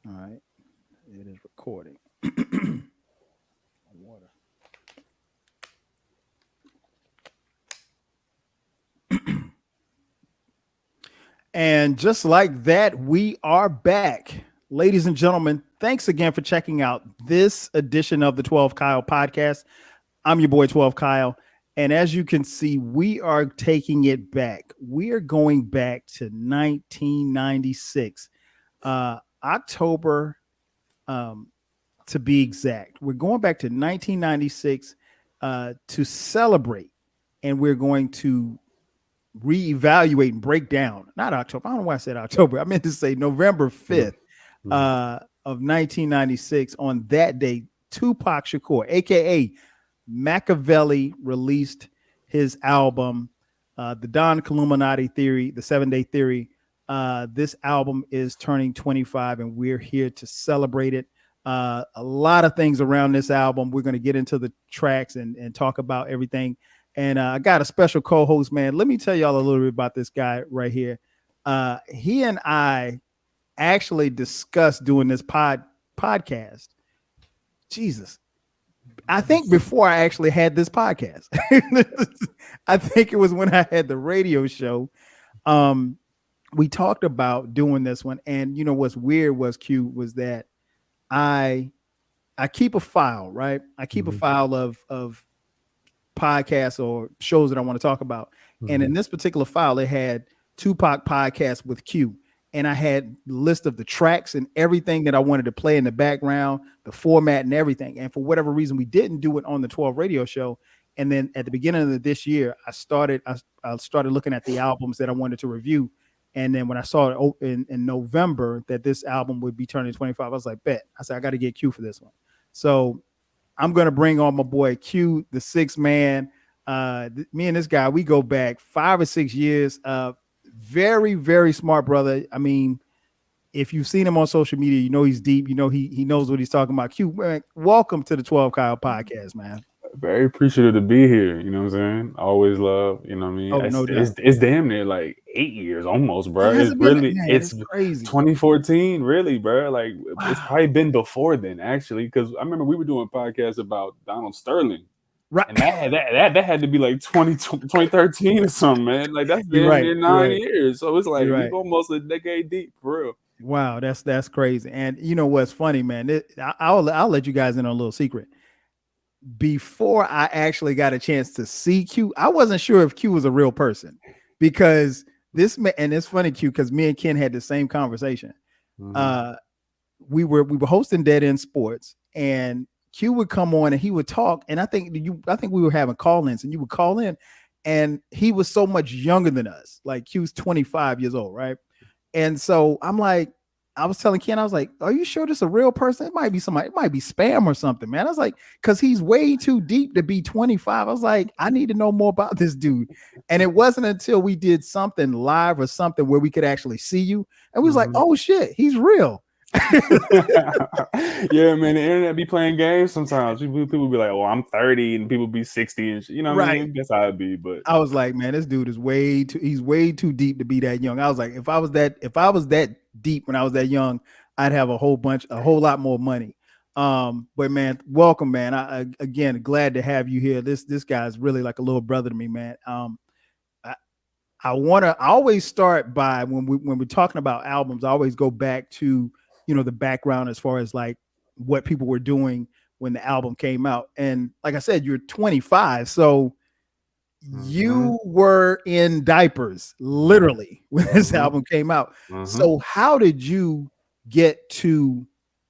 All right. It is recording. Water. And just like that, we are back. Ladies and gentlemen, thanks again for checking out this edition of the 12 Kyle podcast. I'm your boy 12 Kyle. And as you can see, we are taking it back. We are going back to 1996, October, um, to be exact. We're going back to 1996 to celebrate, and we're going to reevaluate and break down. Not October. I don't know why I said October. I meant to say November 5th of 1996. On that day, Tupac Shakur, aka Makaveli, released his album, the Don Killuminati Theory, the 7 Day Theory. This album is turning 25, and we're here to celebrate it. A lot of things around this album. We're going to get into the tracks and talk about everything. And I got a special co-host, man. Let me tell y'all a little bit about this guy right here. He and I actually discussed doing this podcast. Jesus. I think before I actually had this podcast. I think it was when I had the radio show. We talked about doing this one. And you know what's weird was that I keep a file, right? I keep a file of podcasts or shows that I want to talk about. And in this particular file, it had Tupac podcast with Q. And I had the list of the tracks and everything that I wanted to play in the background, the format and everything. And for whatever reason, we didn't do it on the 12 radio show. And then at the beginning of this year, I started looking at the albums that I wanted to review. And then when I saw it in November that this album would be turning 25, I was like, bet. I said, I got to get Q for this one. So I'm going to bring on my boy Q, the sixth man. Me and this guy, we go back 5 or 6 years. Very, very smart brother. I mean, if you've seen him on social media, you know he's deep. You know he knows what he's talking about. Q, man, welcome to the 12 Kyle podcast, man. Very appreciative to be here. You know what I'm saying? Always love. You know what I mean? Oh, no doubt. It's damn near like 8 years almost, bro. Has It's it been? really Man, it's it's crazy. 2014, really, bro. Like it's Wow. probably been before then, actually, because I remember we were doing podcasts about Donald Sterling. Right. And that had to be like 2013 or something, man. Like that's You're damn right. near You're 9 right. years. So it's like You're we right. almost a decade deep, for real. Wow, that's crazy. And you know what's funny, man? I'll let you guys in on a little secret. Before I actually got a chance to see Q, I wasn't sure if Q was a real person because this man, and it's funny, Q, because me and Ken had the same conversation. Uh, we were hosting Dead End Sports, and Q would come on and he would talk, and I think we were having call-ins, and you would call in, and he was so much younger than us. Like Q's 25 years old, right? And so I'm like, I was telling Ken, I was like, are you sure this is a real person? It might be somebody, it might be spam or something, man. I was like, because he's way too deep to be 25. I was like, I need to know more about this dude. And it wasn't until we did something live or something where we could actually see you. And we was like, oh shit, he's real. Yeah, man, the internet be playing games sometimes. People be like, "Oh, I'm 30," and people be 60, and you know what I Right. mean. That's how it be. But I was like, man, this dude is he's way too deep to be that young. I was like, if I was that deep when I was that young, I'd have a whole lot more money. But man, welcome, man. I again glad to have you here. This guy's really like a little brother to me, man. I, I always start by when we're talking about albums, I always go back to, the background as far as like what people were doing when the album came out. And like I said, you're 25, so you were in diapers literally when this album came out. So how did you get to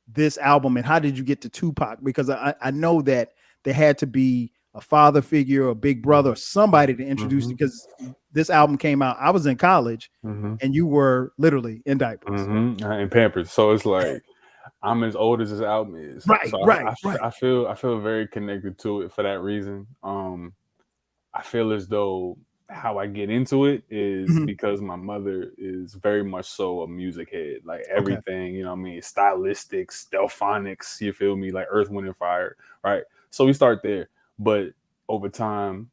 this album, and how did you get to Tupac? Because I know that there had to be a father figure, a big brother, or somebody to introduce you, because this album came out, I was in college, and you were literally in diapers. And Pampers. So it's like I'm as old as this album is. Right, So right, right. I feel very connected to it for that reason. I feel as though how I get into it is Mhm. because my mother is very much so a music head. Like Okay. everything, you know what I mean? Stylistics, Delphonics, you feel me? Like Earth, Wind, and Fire, right? So we start there. But over time,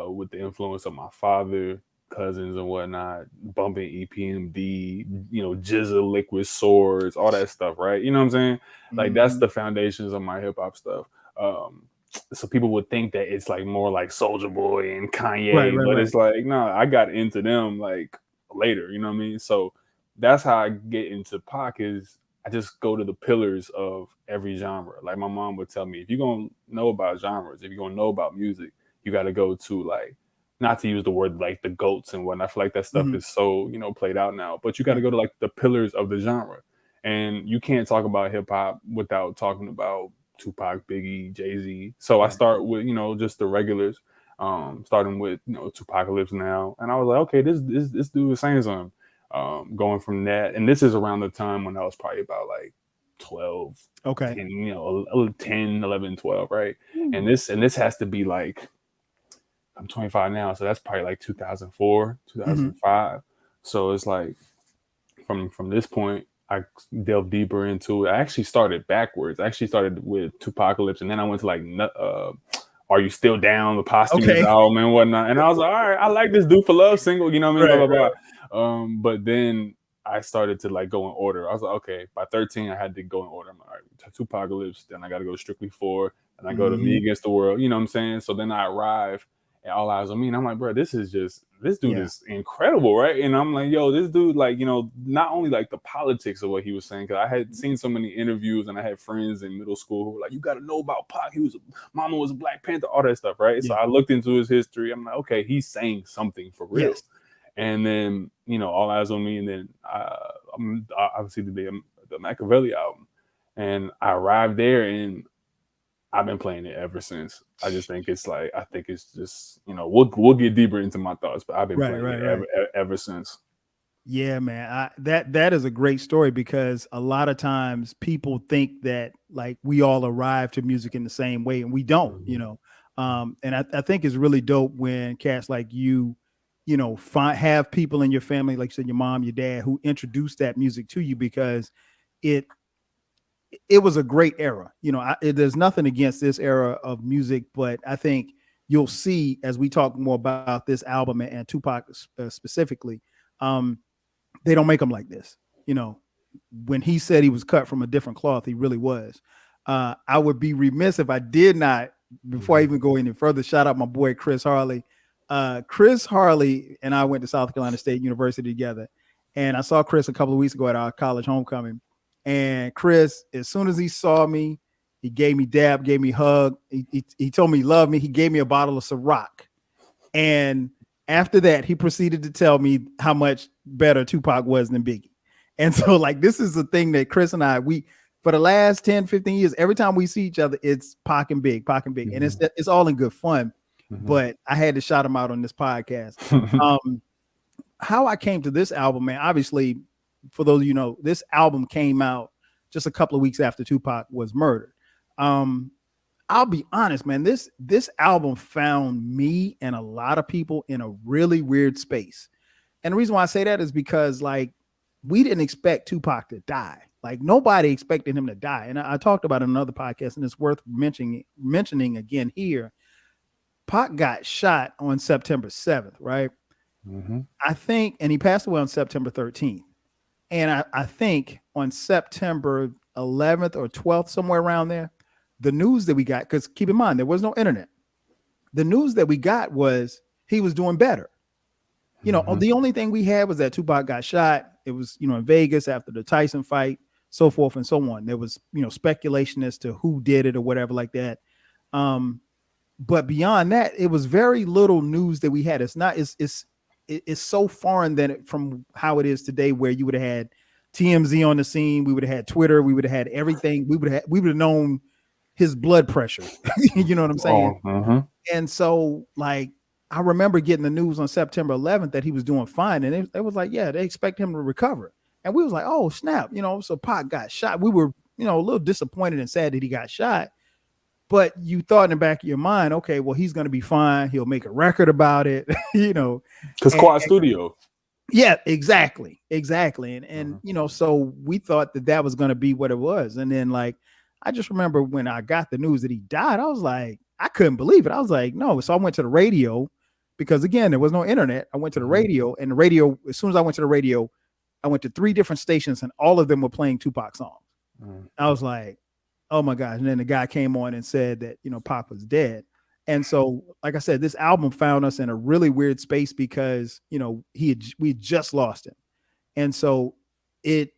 with the influence of my father, cousins and whatnot, bumping EPMD, Jizza, Liquid Swords, all that stuff, right? You know what I'm saying? Like that's Mhm. the foundations of my hip hop stuff. Um, so people would think that it's like more like Soldier Boy and Right, Kanye, right, but right. it's like no, I got into them like later. You know what I mean? So that's how I get into Pac is I just go to the pillars of every genre. Like my mom would tell me, if you're gonna know about genres, if you're gonna know about music, you got to go to like not to use the word like the goats and whatnot. I feel like that stuff Mhm. is so played out now. But you got to Yeah. go to like the pillars of the genre, and you can't talk about hip hop without talking about Tupac, Biggie, Jay Z. So I Right. start with just the regulars, starting with Tupac Lives Now, and I was like, okay, this dude is saying something. Going from that, and this is around the time when I was probably about like 12, Okay. 10, 10, 11, 12, right? Ooh. And this has to be like I'm 25 now, so that's probably like 2004, Mhm. 2005. So it's like from this point, I delved deeper into it. I actually started backwards. I actually started with Tupacalypse, and then I went to like, "Are You Still Down?" The posthumous Okay. album and whatnot. And I was like, "All right, I like this "Do for Love" single." You know what I mean? Blah Right, blah right. blah. But then I started to like go in order. I was like, okay, by 13, I had to go in order. I'm like, all right, Tupacalypse, then I got to go Strictly 4, and I go to Me Mhm. Against the World. You know what I'm saying? So then I arrive at All Eyes on Me, and I'm like, bro, this dude Yeah. is incredible, right? And I'm like, yo, this dude, like, not only like the politics of what he was saying, because I had seen so many interviews and I had friends in middle school who were like, you got to know about Pac. Mama was a Black Panther, all that stuff, right? So Yeah. I looked into his history. I'm like, okay, he's saying something for real. Yes. And then, All Eyes on Me, and then obviously the Makaveli album. And I arrived there, and I've been playing it ever since. I just think it's like I think it's just we'll get deeper into my thoughts, but I've been Right, playing right, it right. ever since. Yeah, man. That is a great story because a lot of times people think that like we all arrive to music in the same way, and we don't. Mhm. And I think it's really dope when cats like have people in your family, like you said, your mom, your dad, who introduced that music to you because it it was a great era. There's nothing against this era of music, but I think you'll see as we talk more about this album and Tupac specifically. They don't make them like this. You know, when he said he was cut from a different cloth, he really was. I would be remiss if I did not, before I Mhm. even go any further, shout out my boy Chris Harley. Chris Harley and I went to South Carolina State University together, and I saw Chris a couple of weeks ago at our college homecoming. And Chris, as soon as he saw me, he gave me dab, gave me hug. He told me he loved me. He gave me a bottle of Ciroc. And after that, he proceeded to tell me how much better Tupac was than Biggie. And so, like, this is the thing that Chris and we, for the last 10, 15 years, every time we see each other, it's Pac and Big, Pac and Big. And Mhm. it's all in good fun. Mhm. But I had to shout him out on this podcast. Um, how I came to this album, man, obviously, for those of you know, this album came out just a couple of weeks after Tupac was murdered. Um, I'll be honest, man. This album found me and a lot of people in a really weird space. And the reason why I say that is because like we didn't expect Tupac to die. Like nobody expected him to die. And I talked about it in another podcast, and it's worth mentioning again here. Pac got shot on September 7th, right? Mhm. I think, and he passed away on September 13th. And I think on September 11th or 12th, somewhere around there, the news that we got, because keep in mind, there was no internet. The news that we got was he was doing better. Mhm. The only thing we had was that Tupac got shot. It was, in Vegas after the Tyson fight, so forth and so on. There was, speculation as to who did it or whatever like that. Um, but beyond that, it was very little news that we had. It's so foreign from how it is today, where you would have had TMZ on the scene, we would have had Twitter, we would have had everything, we would have known his blood pressure. You know what I'm saying? Oh. Mhm. And so, like, I remember getting the news on September 11th that he was doing fine, and it was like, yeah, they expect him to recover, and we was like, oh snap, so Pac got shot. We were, a little disappointed and sad that he got shot, but you thought in the back of your mind, okay, well, he's going to be fine. He'll make a record about it, Cause and, Quad Studio. yeah, exactly. And Mhm. so we thought that was going to be what it was. And then like I just remember when I got the news that he died, I was like, I couldn't believe it. I was like, no. So I went to the radio because again, there was no internet. I went to the Mhm. radio, and the radio, as soon as I went to the radio, I went to 3 different stations, and all of them were playing Tupac songs. Mhm. I was like, oh my gosh. And then the guy came on and said that, Pac was dead. And so, like I said, this album found us in a really weird space because, we had just lost him. And so it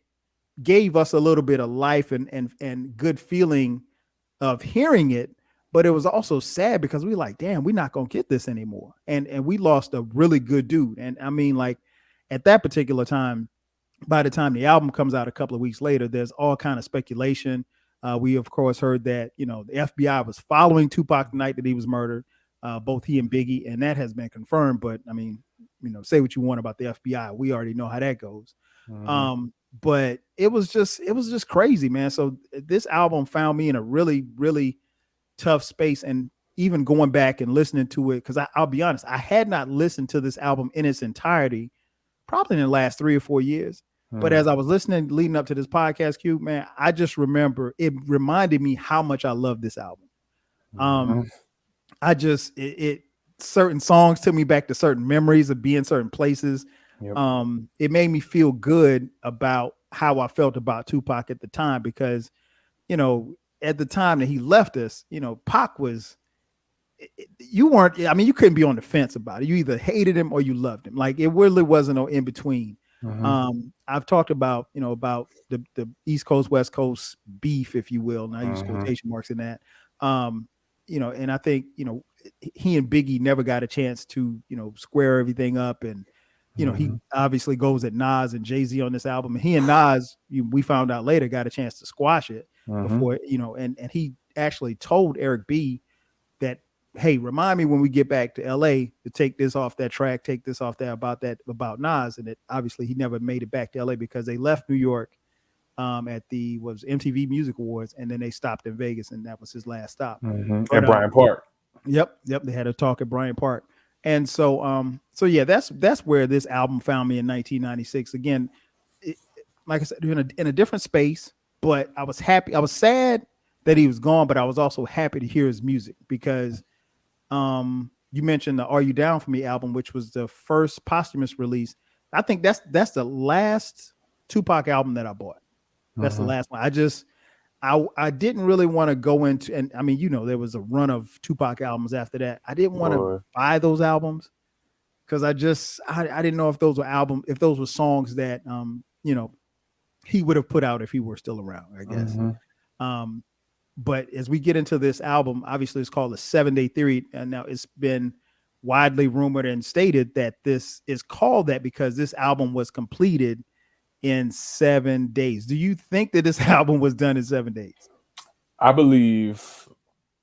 gave us a little bit of life and good feeling of hearing it. But it was also sad because we like, damn, we're not gonna get this anymore. And we lost a really good dude. And I mean, like at that particular time, by the time the album comes out a couple of weeks later, there's all kind of speculation. We of course heard that the FBI was following Tupac the night that he was murdered, both he and Biggie, and that has been confirmed. But I mean, say what you want about the FBI, we already know how that goes. Mhm. But it was just crazy, man. So this album found me in a really really tough space, and even going back and listening to it, because I'll be honest, I had not listened to this album in its entirety probably in the last 3 or 4 years. But Mhm. as I was listening, leading up to this podcast, Q, man, I just remember it reminded me how much I love this album. Um, Mhm. I just it certain songs took me back to certain memories of being certain places. Yep. It made me feel good about how I felt about Tupac at the time because you know at the time that he left us, Pac was you weren't. I mean, you couldn't be on the fence about it. You either hated him or you loved him. Like it really wasn't no in between. Mhm. I've talked about about the East Coast West Coast beef, if you will, and I use Mhm. quotation marks in that. Um, and I think he and Biggie never got a chance to square everything up, and he Mhm. obviously goes at Nas and Jay-Z on this album, and he and Nas, we found out later, got a chance to squash it Mhm. before and he actually told Eric B that, hey, remind me when we get back to LA to take this off that track, take this off that about Nas. And it obviously he never made it back to LA because they left New York at the was MTV Music Awards, and then they stopped in Vegas, and that was his last stop. Mhm. But At Bryant Park. yep, they had a talk at Bryant Park. And so yeah, that's where this album found me in 1996. Again, it, like I said, in a different space, but I was happy. I was sad that he was gone, but I was also happy to hear his music because you mentioned the Are You Down For Me album, which was the first posthumous release. I think that's the last Tupac album that I bought. That's the Mhm. last one. I didn't really want to go into, and I mean, there was a run of Tupac albums after that. I didn't want to Boy. buy those albums because I didn't know if those were songs that he would have put out if he were still around, I guess. Mhm. Um, but as we get into this album, obviously it's called the 7 Day Theory. And now it's been widely rumored and stated that this is called that because this album was completed in 7 days. Do you think that this album was done in 7 days? I believe,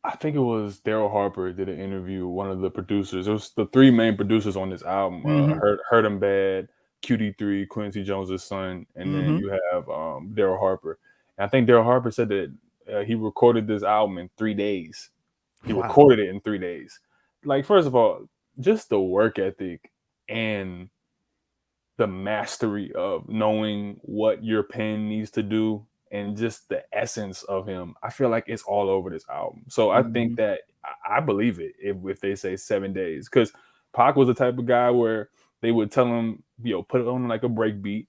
I think it was Daryl Harper did an interview with one of the producers. It was the three main producers on this album. Mm-hmm. Heard 'em Bad, QD3, Quincy Jones's son, and then Mm-hmm. you have Daryl Harper. And I think Daryl Harper said that he recorded this album in 3 days. He Wow. recorded it in 3 days. Like, first of all, just the work ethic and the mastery of knowing what your pen needs to do and just the essence of him. I feel like it's all over this album. So I think Mm-hmm. that I believe it if they say 7 days. Because Pac was the type of guy where they would tell him, put it on like a break beat,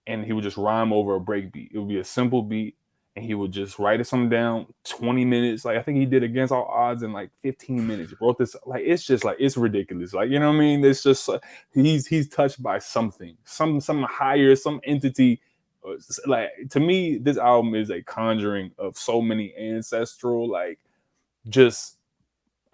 and he would just rhyme over a break beat. It would be a simple beat, and he would just write something down. 20 minutes, like I think he did Against All Odds in like 15 minutes. He wrote this, like it's just like it's ridiculous. Like you know what I mean? It's just he's touched by something, some higher, some entity. Like to me, this album is a conjuring of so many ancestral, like just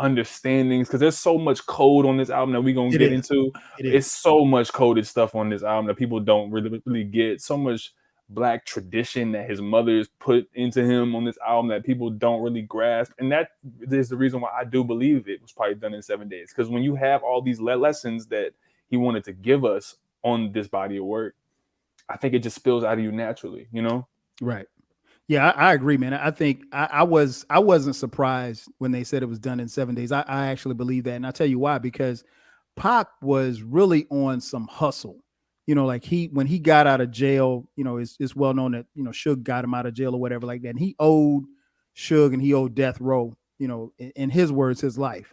understandings because there's so much code on this album that we're gonna It get is. into. It It's is. so much coded stuff on this album that people don't really get. So much black tradition that his mother's put into him on this album that people don't really grasp. And that is the reason why I do believe it was probably done in 7 days. Because when you have all these lessons that he wanted to give us on this body of work, I think it just spills out of you naturally, you know? Right. Yeah, I agree, man. I think I wasn't surprised when they said it was done in 7 days. I actually believe that, and I'll tell you why. Because Pac was really on some hustle. Like when he got out of jail, it's well known that Suge got him out of jail or whatever like that. And he owed Suge and he owed Death Row, in his words, his life.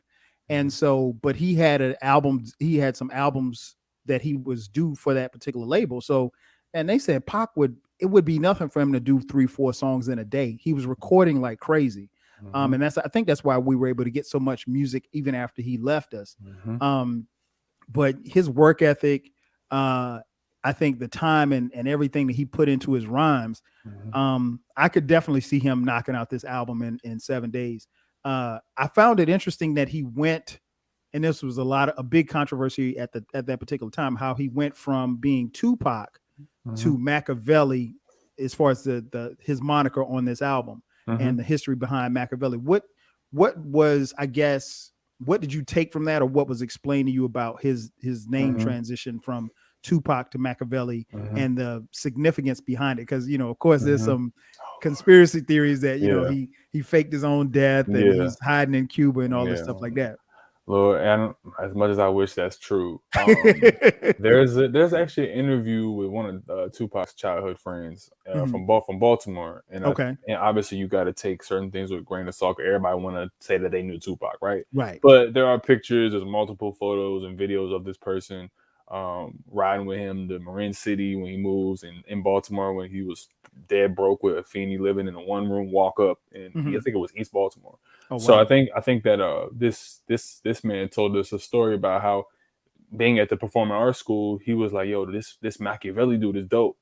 And so, but he had an album, he had some albums that he was due for that particular label. So, and they said Pac would, it would be nothing for him to do 3, 4 songs in a day. He was recording like crazy. Mm-hmm. And that's, I think that's why we were able to get so much music even after he left us. Mm-hmm. But his work ethic, I think the time and everything that he put into his rhymes, I could definitely see him knocking out this album in 7 days. I found it interesting that he went, and this was a big controversy at that particular time, how he went from being Tupac to Makaveli as far as the his moniker on this album and the history behind Makaveli. What was, I guess, what did you take from that, or what was explained to you about his name transition from Tupac to Makaveli and the significance behind it? Because, you know, of course, there's some conspiracy theories that, you know, he faked his own death and he's hiding in Cuba and all this stuff like that. Lord, and as much as I wish that's true, there's actually an interview with one of Tupac's childhood friends from Baltimore, and and obviously you got to take certain things with a grain of salt. Everybody want to say that they knew Tupac, right? Right. But there are pictures, there's multiple photos and videos of this person riding with him to Marin City when he moves, and in Baltimore when he was dead broke with Afeni, living in a one-room walk-up, and I think it was East Baltimore. Oh, wow. So I think that this man told us a story about how being at the performing arts school, he was like, "Yo, this Makaveli dude is dope."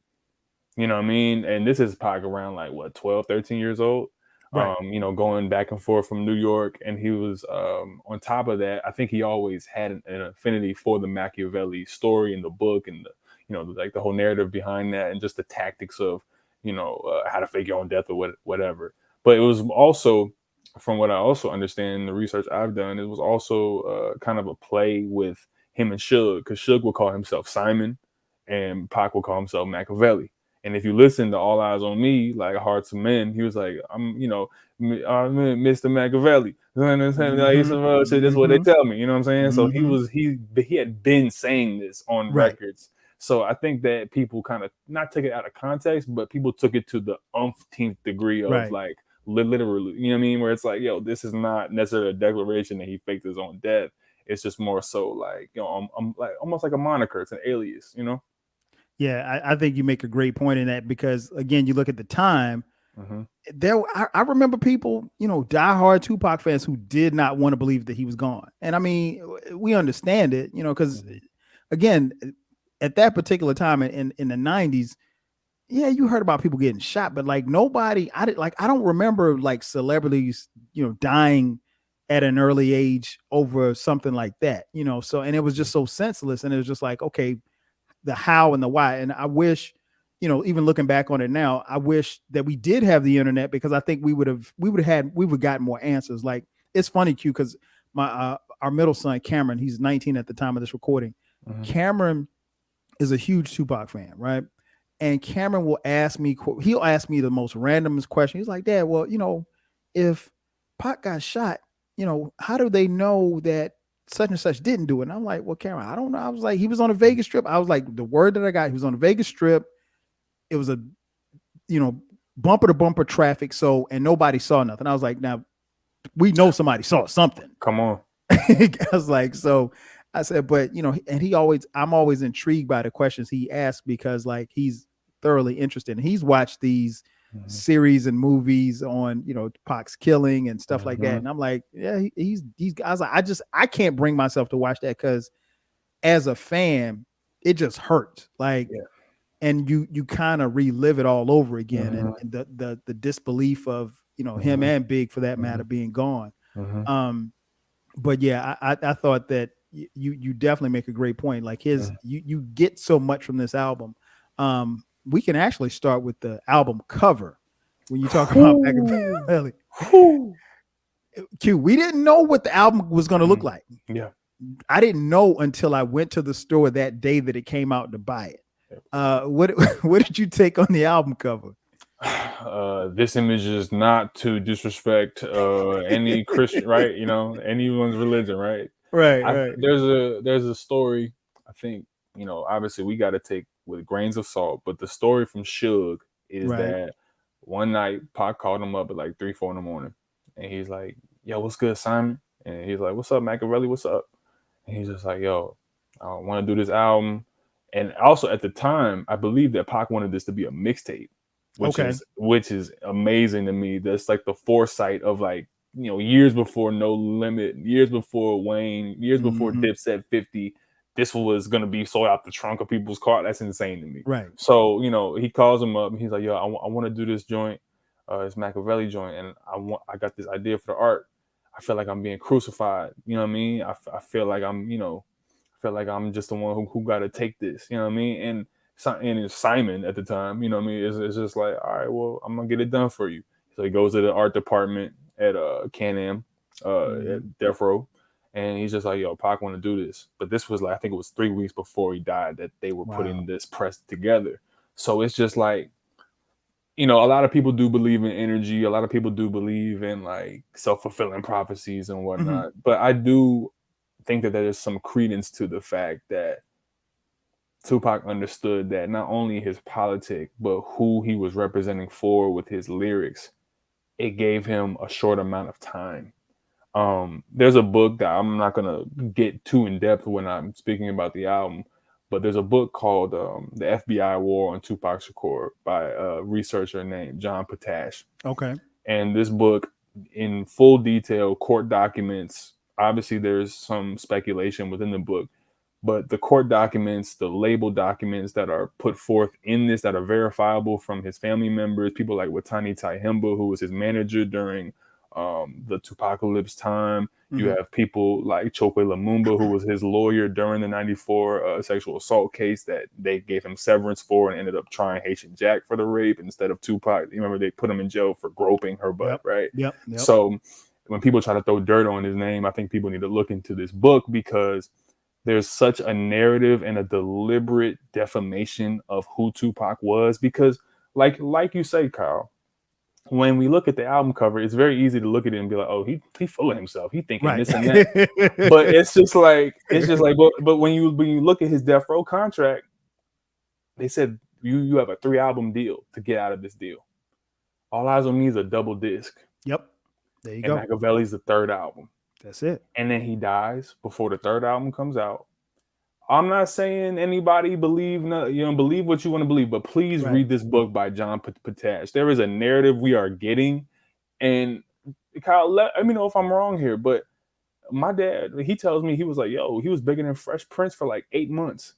You know what I mean? And this is Pac around like what 12, 13 years old. Right. You know, going back and forth from New York, and he was on top of that, I think he always had an affinity for the Machiavelli story in the book, and the, you know, like the whole narrative behind that, and just the tactics of, you know, how to fake your own death or whatever. But it was also, from what I also understand, the research I've done, it was also kind of a play with him and Suge, because Suge would call himself Simon, and Pac would call himself Makaveli. And if you listen to All Eyes on Me, like Hearts of Men, he was like, I'm, you know, Mr. Makaveli. That's what they tell me. You know what I'm saying? So he had been saying this on records. So I think that people kind of not took it out of context, but people took it to the umpteenth degree of like literally, you know what I mean? Where it's like, yo, this is not necessarily a declaration that he faked his own death. It's just more so like, you know, I'm like almost like a moniker. It's an alias, you know? Yeah, I think you make a great point in that, because again, you look at the time, I remember people, you know, diehard Tupac fans who did not want to believe that he was gone. And I mean, we understand it, you know, because again, at that particular time in the 90s, yeah, you heard about people getting shot, but like nobody, I don't remember like celebrities, you know, dying at an early age over something like that, you know. So, and it was just so senseless, and it was just like, okay, the how and the why. And I wish, you know, even looking back on it now, I wish that we did have the internet, because I think we would have gotten more answers. Like, it's funny, Q, because my our middle son Cameron, he's 19 at the time of this recording. Cameron is a huge Tupac fan, right? And Cameron will ask me, he'll ask me the most randomest question. He's like, Dad, well, you know, if Pac got shot, you know, how do they know that such and such didn't do it? And I'm like, well, Cameron, I don't know. I was like, he was on a Vegas Strip. I was like, the word that I got, he was on a Vegas Strip. It was a, you know, bumper to bumper traffic. So, and nobody saw nothing. I was like, now we know somebody saw something. Come on. I was like, so I said, but you know, and I'm always intrigued by the questions he asks, because like he's thoroughly interested, and he's watched these series and movies on, you know, Pac's killing and stuff like that. And I'm like, yeah, he's I was like, I can't bring myself to watch that, because as a fan, it just hurts. Like, and you kind of relive it all over again, and the disbelief of, you know, him and Big, for that matter, being gone. But yeah, I thought that you definitely make a great point. Like you get so much from this album. We can actually start with the album cover when you talk about Makaveli. Q, we didn't know what the album was going to look like. Yeah, I didn't know until I went to the store that day that it came out to buy it. What did you take on the album cover? This image is not to disrespect any Christian, right? You know, anyone's religion, right? Right. There's a story. I think, you know, obviously we got to take with grains of salt, but the story from Suge is that one night Pac called him up at like 3, 4 in the morning, and he's like, "Yo, what's good, Simon?" And he's like, "What's up, Makaveli? What's up?" And he's just like, "Yo, I want to do this album." And also at the time, I believe that Pac wanted this to be a mixtape, Okay. which is amazing to me. That's like the foresight of like, years before No Limit, years before Wayne, years before Mm-hmm. Dipset 50. This was gonna be sold out the trunk of people's car. That's insane to me. Right. So he calls him up and he's like, "Yo, I want to do this joint, this Makaveli joint, and I got this idea for the art. I feel like I'm being crucified. You know what I mean? I feel like I feel like I'm just the one who got to take this. You know what I mean?" And it's Simon at the time. You know what I mean? It's just like, all right, well, I'm gonna get it done for you. So he goes to the art department at Can-Am, at Death Row, and he's just like, "Yo, Pac want to do this." But this was like, I think it was 3 weeks before he died that they were putting this press together. So it's just like, a lot of people do believe in energy. A lot of people do believe in like self-fulfilling prophecies and whatnot. But I do think that there's some credence to the fact that Tupac understood that not only his politic, but who he was representing for with his lyrics, it gave him a short amount of time. There's a book that I'm not gonna get too in depth when I'm speaking about the album, but there's a book called "The FBI War on Tupac Shakur" by a researcher named John Potash. Okay. And this book, in full detail, court documents. Obviously, there's some speculation within the book, but the court documents, the label documents that are put forth in this that are verifiable from his family members, people like Watani Taihimba, who was his manager during the Tupacalypse time. You have people like Chokwe Lumumba, who was his lawyer during the 94 sexual assault case that they gave him severance for and ended up trying Haitian Jack for the rape instead of Tupac. You remember they put him in jail for groping her butt, right? Yep. So when people try to throw dirt on his name, I think people need to look into this book because there's such a narrative and a deliberate defamation of who Tupac was. Because like you say, Kyle, when we look at the album cover, it's very easy to look at it and be like, "Oh, he full of himself. He thinking this and that." But it's just like, but when you look at his Death Row contract, they said you have a 3-album deal to get out of this deal. All Eyes on Me is a double disc. Yep. There you and go. Makaveli's the 3rd album. That's it. And then he dies before the 3rd album comes out. I'm not saying anybody believe what you want to believe, but please read this book by John Potash. There is a narrative we are getting, and Kyle, let me know if I'm wrong here, but my dad, he tells me he was like, "Yo, he was bigger than Fresh Prince for like 8 months."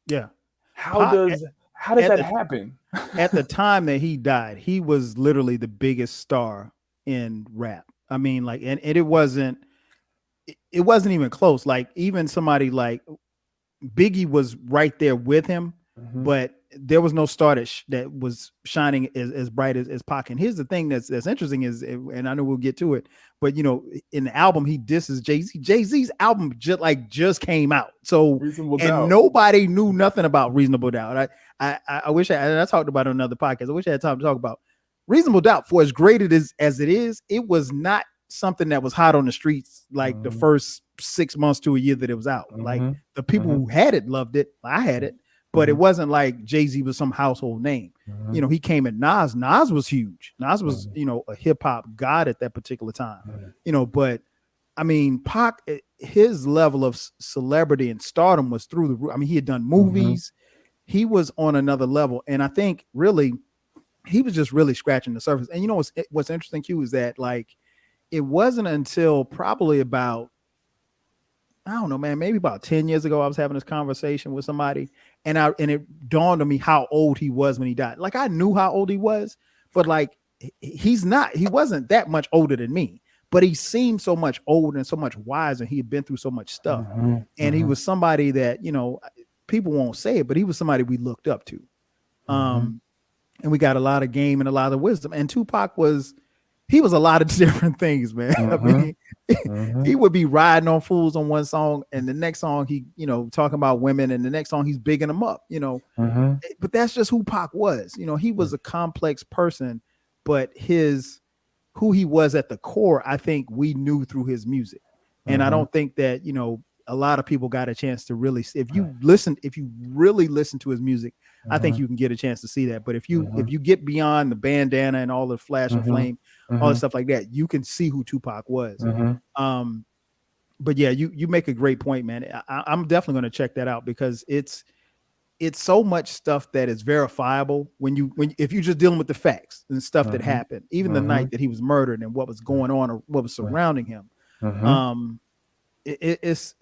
Yeah. How does that happen? At the time that he died, he was literally the biggest star in rap. I mean, like, and it wasn't even close. Like, even somebody like Biggie was right there with him, but there was no star that was shining as bright as Pac. And here's the thing that's interesting is, and I know we'll get to it, but in the album he disses Jay-Z. Jay-Z's album just came out, so nobody knew nothing about Reasonable Doubt. I wish I talked about it on another podcast. I wish I had time to talk about Reasonable Doubt. For as great as it is, it was not something that was hot on the streets like the first 6 months to a year that it was out. Like the people who had it loved it. I had it, but it wasn't like Jay-Z was some household name. He came at Nas. Nas was huge. Nas was, a hip hop god at that particular time. But I mean, Pac, his level of celebrity and stardom was through the roof. I mean, he had done movies. He was on another level. And I think really, he was just really scratching the surface. And what's interesting, Q, is that like, it wasn't until probably about, I don't know, man, maybe about 10 years ago, I was having this conversation with somebody and it dawned on me how old he was when he died. Like, I knew how old he was, but like, he wasn't that much older than me, but he seemed so much older and so much wiser. He had been through so much stuff. And he was somebody that, people won't say it, but he was somebody we looked up to. And we got a lot of game and a lot of wisdom. And Tupac was a lot of different things, man. I mean, he would be riding on fools on one song, and the next song he, talking about women, and the next song he's bigging them up, But that's just who Pac was. He was a complex person, but who he was at the core, I think we knew through his music. And I don't think that, a lot of people got a chance to really, if you really listen to his music, I think you can get a chance to see that. But if you get beyond the bandana and all the flash and flame, all the stuff like that, you can see who Tupac was. but yeah, you make a great point, man. I'm definitely going to check that out because it's so much stuff that is verifiable when if you're just dealing with the facts and stuff that Mhm. happened, even the night Mhm. that he was murdered and what was going on or what was surrounding him. Mhm. Um, it's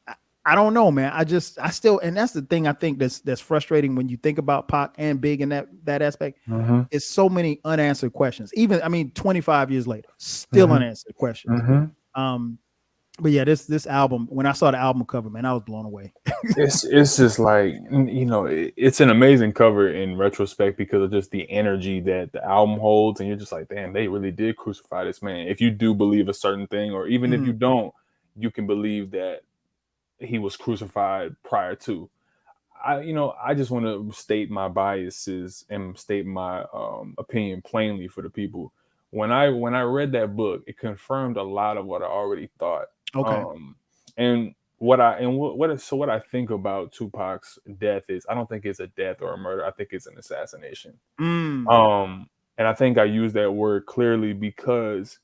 I, I don't know, man. I still, and that's the thing I think that's frustrating when you think about Pac and Big in that aspect. Mhm. It's so many unanswered questions. Even I mean, 25 years later, still Mhm. unanswered questions. Mhm. Um, but yeah, this album, when I saw the album cover, man, I was blown away. It's just like it's an amazing cover in retrospect because of just the energy that the album holds, and you're just like, damn, they really did crucify this man. If you do believe a certain thing, or even if you Mhm. don't, you can believe that he was crucified prior to. I just want to state my biases and state my opinion plainly for the people. When I read that book, it confirmed a lot of what I already thought. Okay. Um, and what I think about Tupac's death is I don't think it's a death or a murder. I think it's an assassination. Mm. Um, and I think I use that word clearly because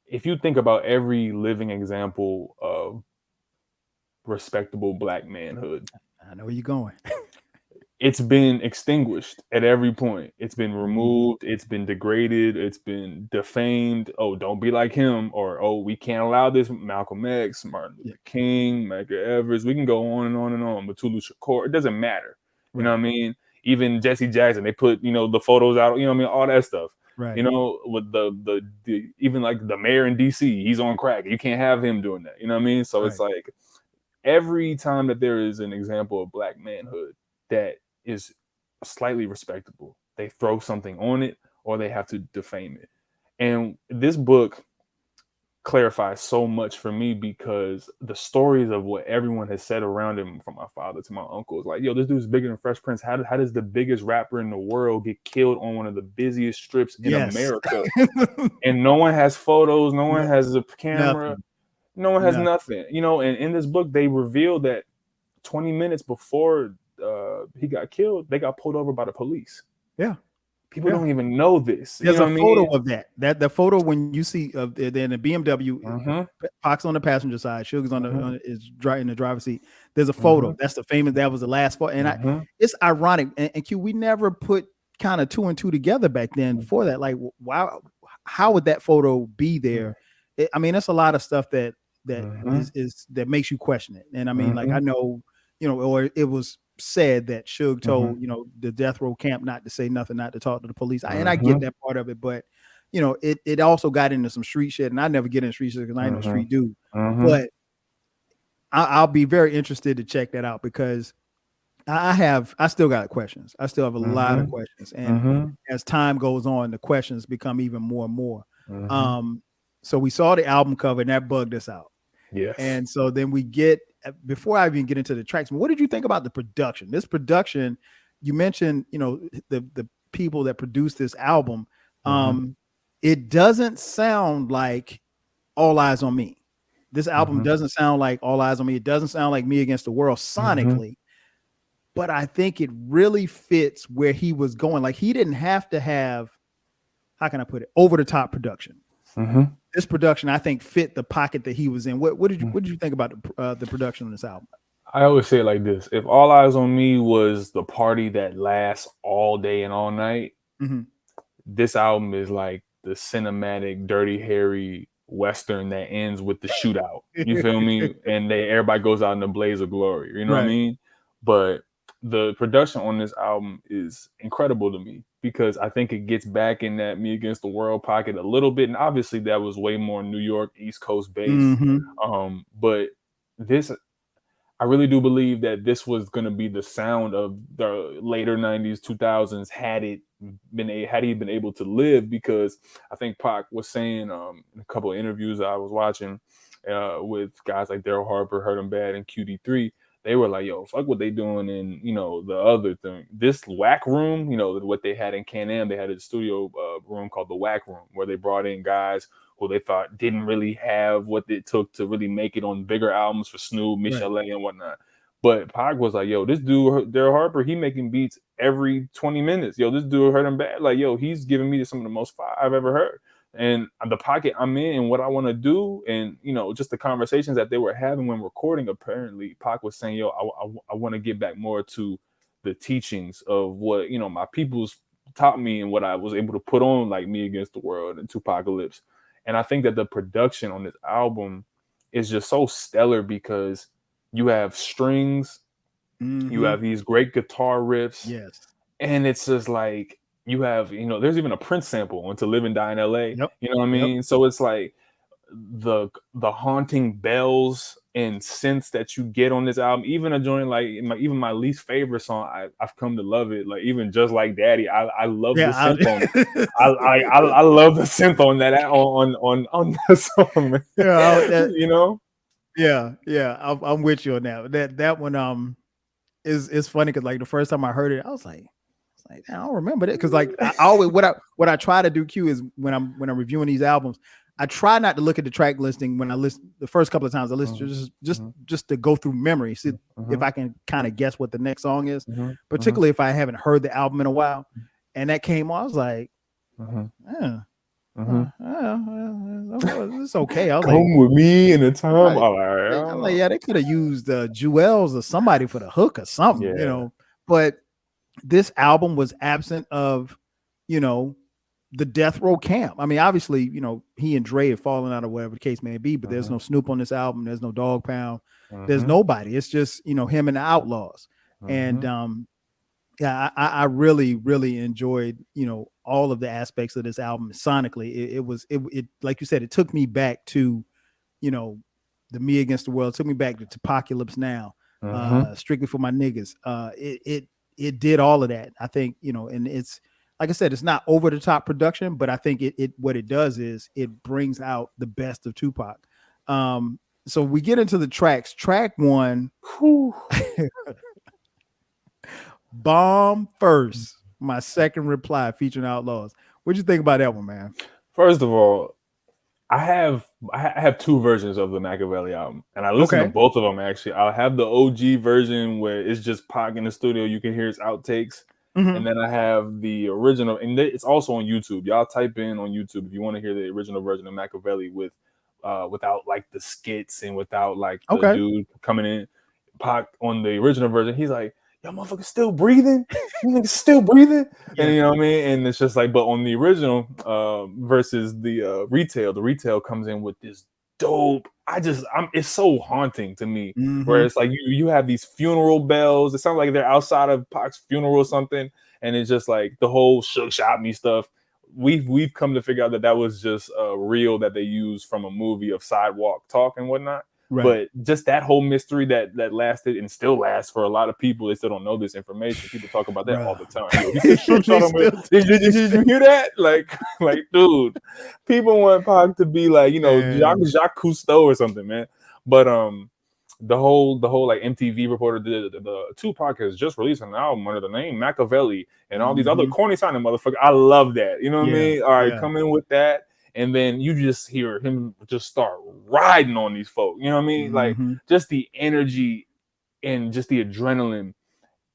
if you think about every living example of respectable black manhood, I know where you're going. it's been extinguished at every point. It's been Mhm. removed, it's been degraded, it's been defamed. Oh, don't be like him, or oh, we can't allow this. Malcolm X, Martin Yeah. Luther King, Medgar Evers. We can go on and on and on. Matulu Shakur. It doesn't matter. You know Right. what I mean? Even Jesse Jackson, they put the photos out. You know what I mean? All that stuff. Right. With the even like the mayor in DC, he's on crack. You can't have him doing that. You know what I mean? So it's Right. like every time that there is an example of black manhood that is slightly respectable, they throw something on it or they have to defame it. And this book clarifies so much for me because the stories of what everyone has said around him, from my father to my uncle, is like, yo, this dude's bigger than Fresh Prince. How does the biggest rapper in the world get killed on one of the busiest strips in Yes. America? And no one has photos, no one No, has a camera, nothing. no one has Nothing. nothing. And in this book, they revealed that 20 minutes before he got killed, they got pulled over by the police. Yeah. People Yeah. don't even know this. You There's know a what I photo mean? of that. The photo when you see of in the BMW, Mm-hmm. Pac's on the passenger side, Sugar's Mm-hmm. is in the driver's seat. There's a Mm-hmm. photo. That's the famous. That was the last photo, and Mm-hmm. it's ironic. And Q, we never put kind of two and two together back then. Before that, like, wow, how would that photo be there? I mean, it's a lot of stuff that Mm-hmm. is that makes you question it. And I mean, like, Mm-hmm. I know, or it was said that Suge Mm-hmm. told the death row camp not to say nothing, not to talk to the police. And I get Mm-hmm. that part of it, but it also got into some street shit, and I never get into street shit because I ain't no Mm-hmm. street dude. Mm-hmm. But I'll be very interested to check that out because I still got questions. I still have a lot of Mm-hmm. questions, and Mm-hmm. as time goes on, the questions become even more and more. Mm-hmm. Um, so we saw the album cover, and that bugged us out. Yes. And so then we get before I even get into the tracks, what did you think about the production? This production, you mentioned, the people that produced this album. Mm-hmm. It doesn't sound like All Eyes on Me. This album Mm-hmm. doesn't sound like All Eyes on Me. It doesn't sound like Me Against the World Mm-hmm. sonically, but I think it really fits where he was going. Like he didn't have to have, how can I put it, over the top production. Mm-hmm. This production, I think, fit the pocket that he was in. What did you think about the production on this album? I always say it like this: if All Eyes on Me was the party that lasts all day and all night, Mhm. this album is like the cinematic Dirty Harry western that ends with the shootout. You feel me? And everybody goes out in a blaze of glory. You know what I Right. mean? But the production on this album is incredible to me because I think it gets back in that Me Against the World pocket a little bit. And obviously that was way more New York, East Coast based. Mhm. But this I really do believe that this was going to be the sound of the later 90s, 2000s had he been able to live, because I think Pac was saying in a couple of interviews I was watching with guys like Daryl Harper, Hurt 'em Bad, and QD3. They were like, yo, fuck what they doing in, the other thing. This whack room, what they had in Can-Am, they had a studio room called the whack room where they brought in guys who they thought didn't really have what it took to really make it on bigger albums for Snoop, Right. Michel'le, and whatnot. But Pac was like, yo, this dude, Daryl Harper, he making beats every 20 minutes. Yo, this dude Hurt 'em Bad. Like, yo, he's giving me some of the most fire I've ever heard. And the pocket I'm in and what I want to do, and just the conversations that they were having when recording. Apparently, Pac was saying, "Yo, I want to get back more to the teachings of what my peoples taught me and what I was able to put on, like Me Against the World and Tupacalypse." And I think that the production on this album is just so stellar because you have strings, you Mm-hmm. have these great guitar riffs, Yes. and it's just like you have there's even a Prince sample on To Live and Die in LA. Yep. You know what I Yep. mean? So it's like the haunting bells and synths that you get on this album. Even a joint like even my least favorite song, I've come to love it. Like even Just Like Daddy, I love the Yeah. synth on. I love the synth on that on that song, man. Yeah. you know. Yeah. Yeah. I'm with you on that. That one is funny because like the first time I heard it, I was like, I don't remember that because like I always what I try to do, Q, is when I'm reviewing these albums, I try not to look at the track listing when I listen the first couple of times I listen just to go through memory, see if I can kind of guess what the next song is, particularly if I haven't heard the album in a while. And that came on, I was like, yeah, it's okay. I was like, Come with me in the time. right. I I'm don't like, know. yeah, they could have used Jewels or somebody for the hook or something, Yeah. But this album was absent of, you know, the death row camp. I mean, obviously, he and Dre had fallen out or whatever the case may be, but there's no Snoop on this album. There's no Dog Pound. There's nobody. It's just, him and the Outlaws. And yeah, I really, really enjoyed, all of the aspects of this album sonically. It like you said, it took me back to, the Me Against the World. It took me back to Apocalypse Now, Strictly for My Niggas. It did all of that. I think, and it's like I said, it's not over the top production, but I think it what it does is it brings out the best of Tupac. So we get into the tracks. Track one, Bomb First, my second reply featuring Outlaws. What'd you think about that one, man? First of all, I have two versions of the Makaveli album, and I listen to Okay. both of them actually. I'll have the OG version where it's just Pac in the studio, you can hear his outtakes, Mm-hmm. and then I have the original, and it's also on YouTube. Y'all type in on YouTube if you want to hear the original version of Makaveli without like the skits and without like the Okay. dude coming in. Pac on the original version, he's like, "Yo, motherfucker, still breathing? You niggas still breathing?" And Yeah. you know what I mean? And it's just like, but on the original versus the retail comes in with this dope. It's so haunting to me. Where Mm-hmm. it's like you have these funeral bells. It sounds like they're outside of Pac's funeral or something, and it's just like the whole shook shot me stuff. We've come to figure out that was just a reel that they used from a movie of sidewalk talk and whatnot. Right. But just that whole mystery that lasted and still lasts for a lot of people. They still don't know this information. People talk about that all Bruh. the time. Yo, he said shook shot him. Still- Did you hear that? Like, dude, people want Pac to be like, Jacques Cousteau or something, man. But the whole like MTV reporter, the Tupac has just released an album under the name Makaveli and all these other Mm-hmm. corny sounding motherfuckers. I love that. You know what I Yeah. mean? All right, Yeah. come in with that. And then you just hear him just start riding on these folk. You know what I mean? Like Mm-hmm. just the energy and just the adrenaline.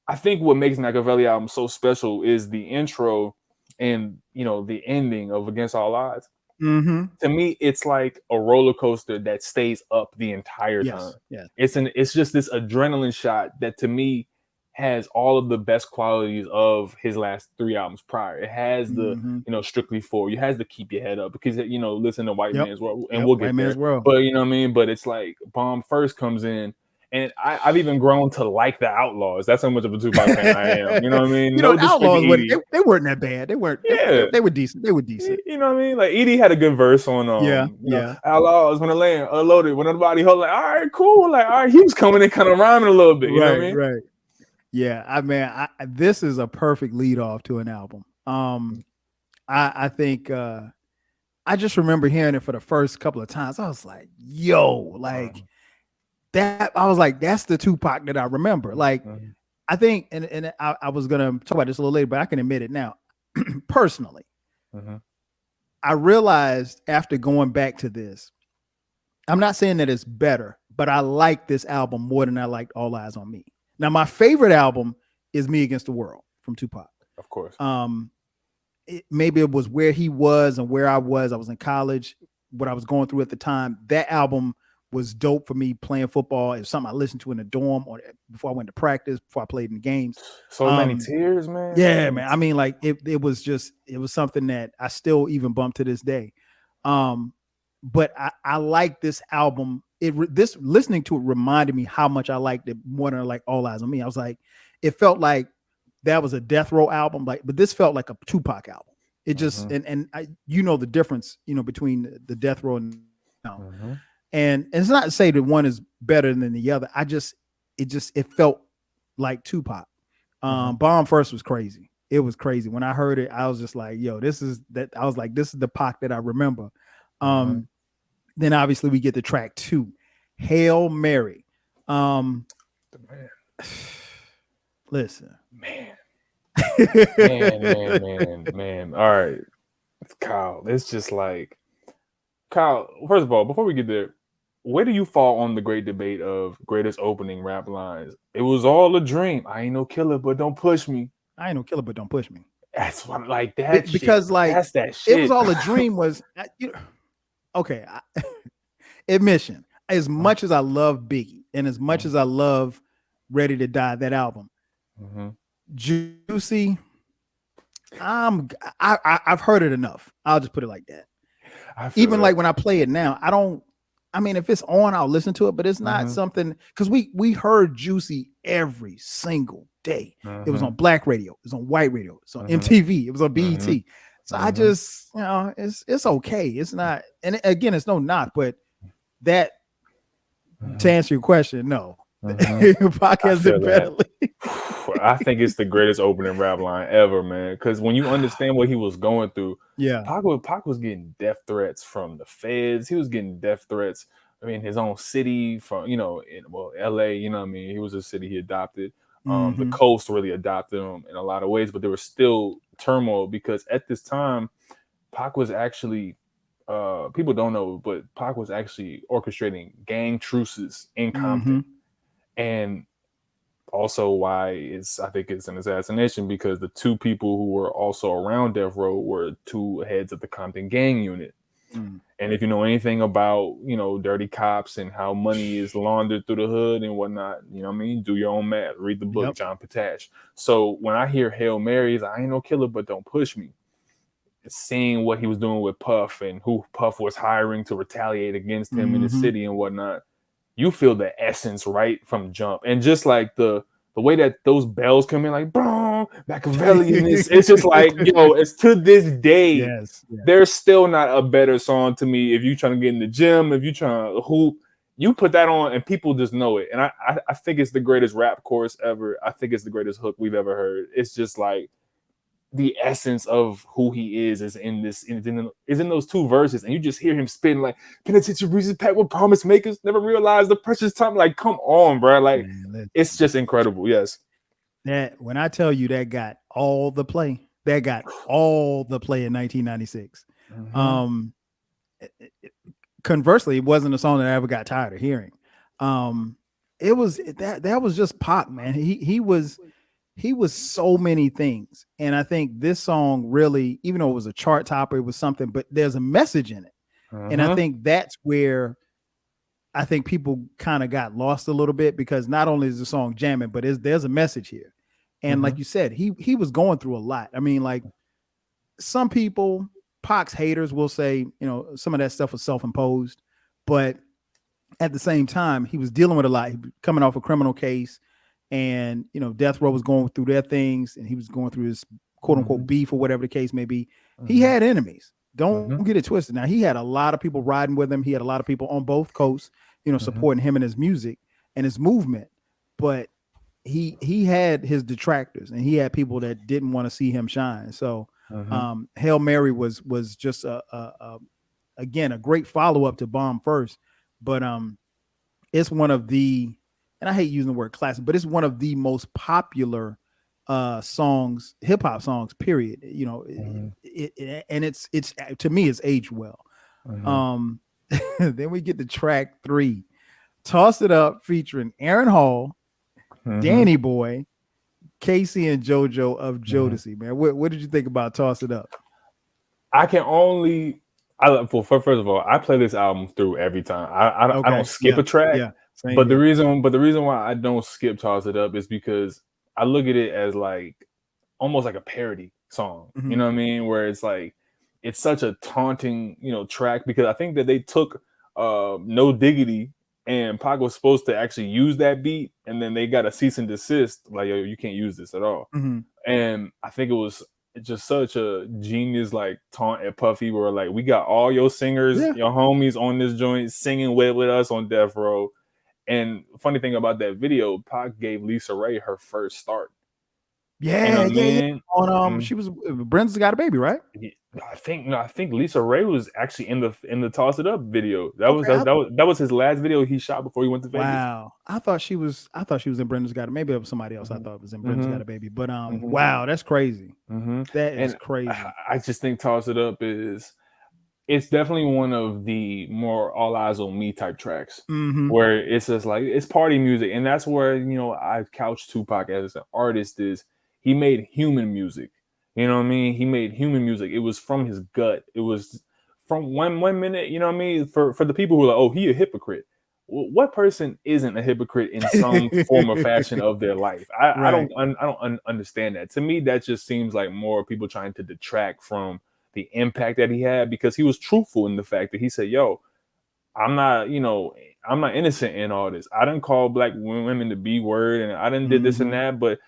I think what makes Makaveli album so special is the intro and the ending of Against All Odds. Mm-hmm. To me, it's like a roller coaster that stays up the entire time. Yes. Yes. It's just this adrenaline shot that to me has all of the best qualities of his last three albums prior. It has the Mm-hmm. Strictly For You, has to Keep Your Head Up because listen to White Yep. Man's World, and Yep. we'll White get Man's there. World. But you know what I mean. But it's like Bomb First comes in. And I've even grown to like the Outlaws. That's how much of a Tupac fan I am. You know what I mean? No The disrespect to Outlaws Edie. they weren't that bad. They weren't. Yeah. They were decent. They were decent. You know what I mean? Like Edie had a good verse on Yeah. Outlaws when the land unloaded, when nobody hold, like, all right, cool. Like, all right, he was coming in kind of rhyming a little bit, you know what I mean? Right. Yeah. This is a perfect lead off to an album. I think I just remember hearing it for the first couple of times. I was like, yo, like that. I was like, that's the Tupac that I remember. Like, I think, and I was gonna talk about this a little later, but I can admit it now. Personally, I realized after going back to this, I'm not saying that it's better, but I like this album more than I liked All Eyes on Me. Now, my favorite album is Me Against the World from Tupac. Of course. maybe it was where he was and where I was. I was in college, what I was going through at the time. That album was dope for me playing football. It was something I listened to in the dorm or before I went to practice, before I played in the games. So many tears, man. So Yeah, many man. I mean, like it was something that I still even bump to this day. Um, but I like this album. This listening to it reminded me how much I liked it more than like All Eyes on Me. I was like, it felt like that was a Death Row album, like, but this felt like a Tupac album. It just and I, the difference, between the Death Row and now. And it's not to say that one is better than the other. It felt like Tupac. Bomb First was crazy. It was crazy. When I heard it, I was just like, yo, this is that. I was like, this is the Pac that I remember. Then obviously we get to track 2, Hail Mary. Man. Listen. Man. Man. All right. Kyle, it's just like, Kyle, first of all, before we get there, where do you fall on the great debate of greatest opening rap lines? It was all a dream. I ain't no killer, but don't push me. I ain't no killer, but don't push me. That's what, like, that because shit. Like, that's that shit. It was all a dream. Okay. Admission. As much as I love Biggie and as much as I love Ready to Die, that album, Juicy, I've heard it enough. I'll just put it like that. Even like when I play it now, if it's on, I'll listen to it, but it's not something, because we heard Juicy every single day. It was on black radio, it was on white radio, it's on MTV, it was on BET. So I just, it's okay. It's not, and again, it's no knock, but that, to answer your question, no. Podcast it better. I think it's the greatest opening rap line ever, man. Because when you understand what he was going through, Pac was getting death threats from the feds. He was getting death threats. I mean, his own city from, LA, you know what I mean? He was a city he adopted. The coast really adopted him in a lot of ways, but there was still turmoil because at this time, Pac was actually, people don't know, but Pac was actually orchestrating gang truces in Compton. And also why I think it's an assassination, because the 2 people who were also around Death Row were 2 heads of the Compton gang unit. And if you know anything about, dirty cops and how money is laundered through the hood and whatnot, you know what I mean? Do your own math. Read the book, John Patash. So when I hear Hail Marys, I ain't no killer, but don't push me. Seeing what he was doing with Puff and who Puff was hiring to retaliate against him in the city and whatnot, you feel the essence right from jump. And just like the way that those bells come in, like, boom, Makaveli, and it's just like, it's to this day, there's still not a better song to me. If you trying to get in the gym, if you trying to hoop, you put that on and people just know it. And I think it's the greatest rap chorus ever. I think it's the greatest hook we've ever heard. It's just like, the essence of who he is in those 2 verses, and you just hear him spitting like, penitentiary breezes packed with promise makers, never realized the precious time. Like, come on, bro. Like, it's just incredible. Yes. That, when I tell you, that got all the play in 1996. Conversely, it wasn't a song that I ever got tired of hearing. It was that was just Pac, man. He was so many things. And I think this song really, even though it was a chart topper, it was something, but there's a message in it. And I think that's where I think people kind of got lost a little bit, because not only is the song jamming, but there's a message here. And like you said, he was going through a lot. I mean, like, some people, Pac's haters, will say, some of that stuff was self-imposed, but at the same time, he was dealing with a lot. He was coming off a criminal case, and Death Row was going through their things, and he was going through his quote unquote beef or whatever the case may be. He had enemies. Don't get it twisted. Now, he had a lot of people riding with him. He had a lot of people on both coasts, supporting him and his music and his movement. But he had his detractors, and he had people that didn't want to see him shine. So Hail Mary was just again a great follow-up to Bomb First. But it's one of the, and I hate using the word classic, but it's one of the most popular songs, hip hop songs, period. And it's to me, it's aged well. Then we get to track 3, Toss It Up, featuring Aaron Hall, Danny Boy, Casey and JoJo of Mhm. Jodeci, man. What did you think about Toss It Up? I can only first of all, I play this album through every time. I don't Okay. skip Yeah. a track, Yeah. Same here. but the reason why I don't skip Toss It Up is because I look at it as like almost like a parody song. You Mhm. know what I mean? Where it's like it's such a taunting, track because I think that they took No Diggity and Pac was supposed to actually use that beat and then they got a cease and desist, like, yo, you can't use this at all. Mhm. And I think it was just such a genius like taunt at Puffy where like we got all your singers, Yeah. your homies on this joint singing with us on Death Row. And funny thing about that video, Pac gave Lisa Ray her first start. You know Yeah. what I Yeah. Yeah. mean? On Mm, she was Brenda's Got a Baby, right? yeah, I think no, I think Lisa Ray was actually in the Toss It Up video. That was Okay. that was his last video he shot before he went to Vegas. Wow. I thought she was in Brenda's Got a Maybe it was somebody else I Hmm. thought was in Brenda's Hmm. Got a Baby. But Hmm. wow, that's crazy. Hmm. That is And crazy. I just think Toss It Up is it's definitely one of the more all eyes on me type tracks Mhm. where it's just like it's party music, and that's where I couch Tupac as an artist is he made human music. You know what I mean? He made human music. It was from his gut. It was from one minute. You know what I mean? For the people who are like, oh, he a hypocrite. What person isn't a hypocrite in some form or fashion of their life? I Right. don't understand that. To me, that just seems like more people trying to detract from the impact that he had because he was truthful in the fact that he said, "Yo, I'm not, I'm not innocent in all this. I didn't call black women the B word, and I didn't did this and Mhm. that, but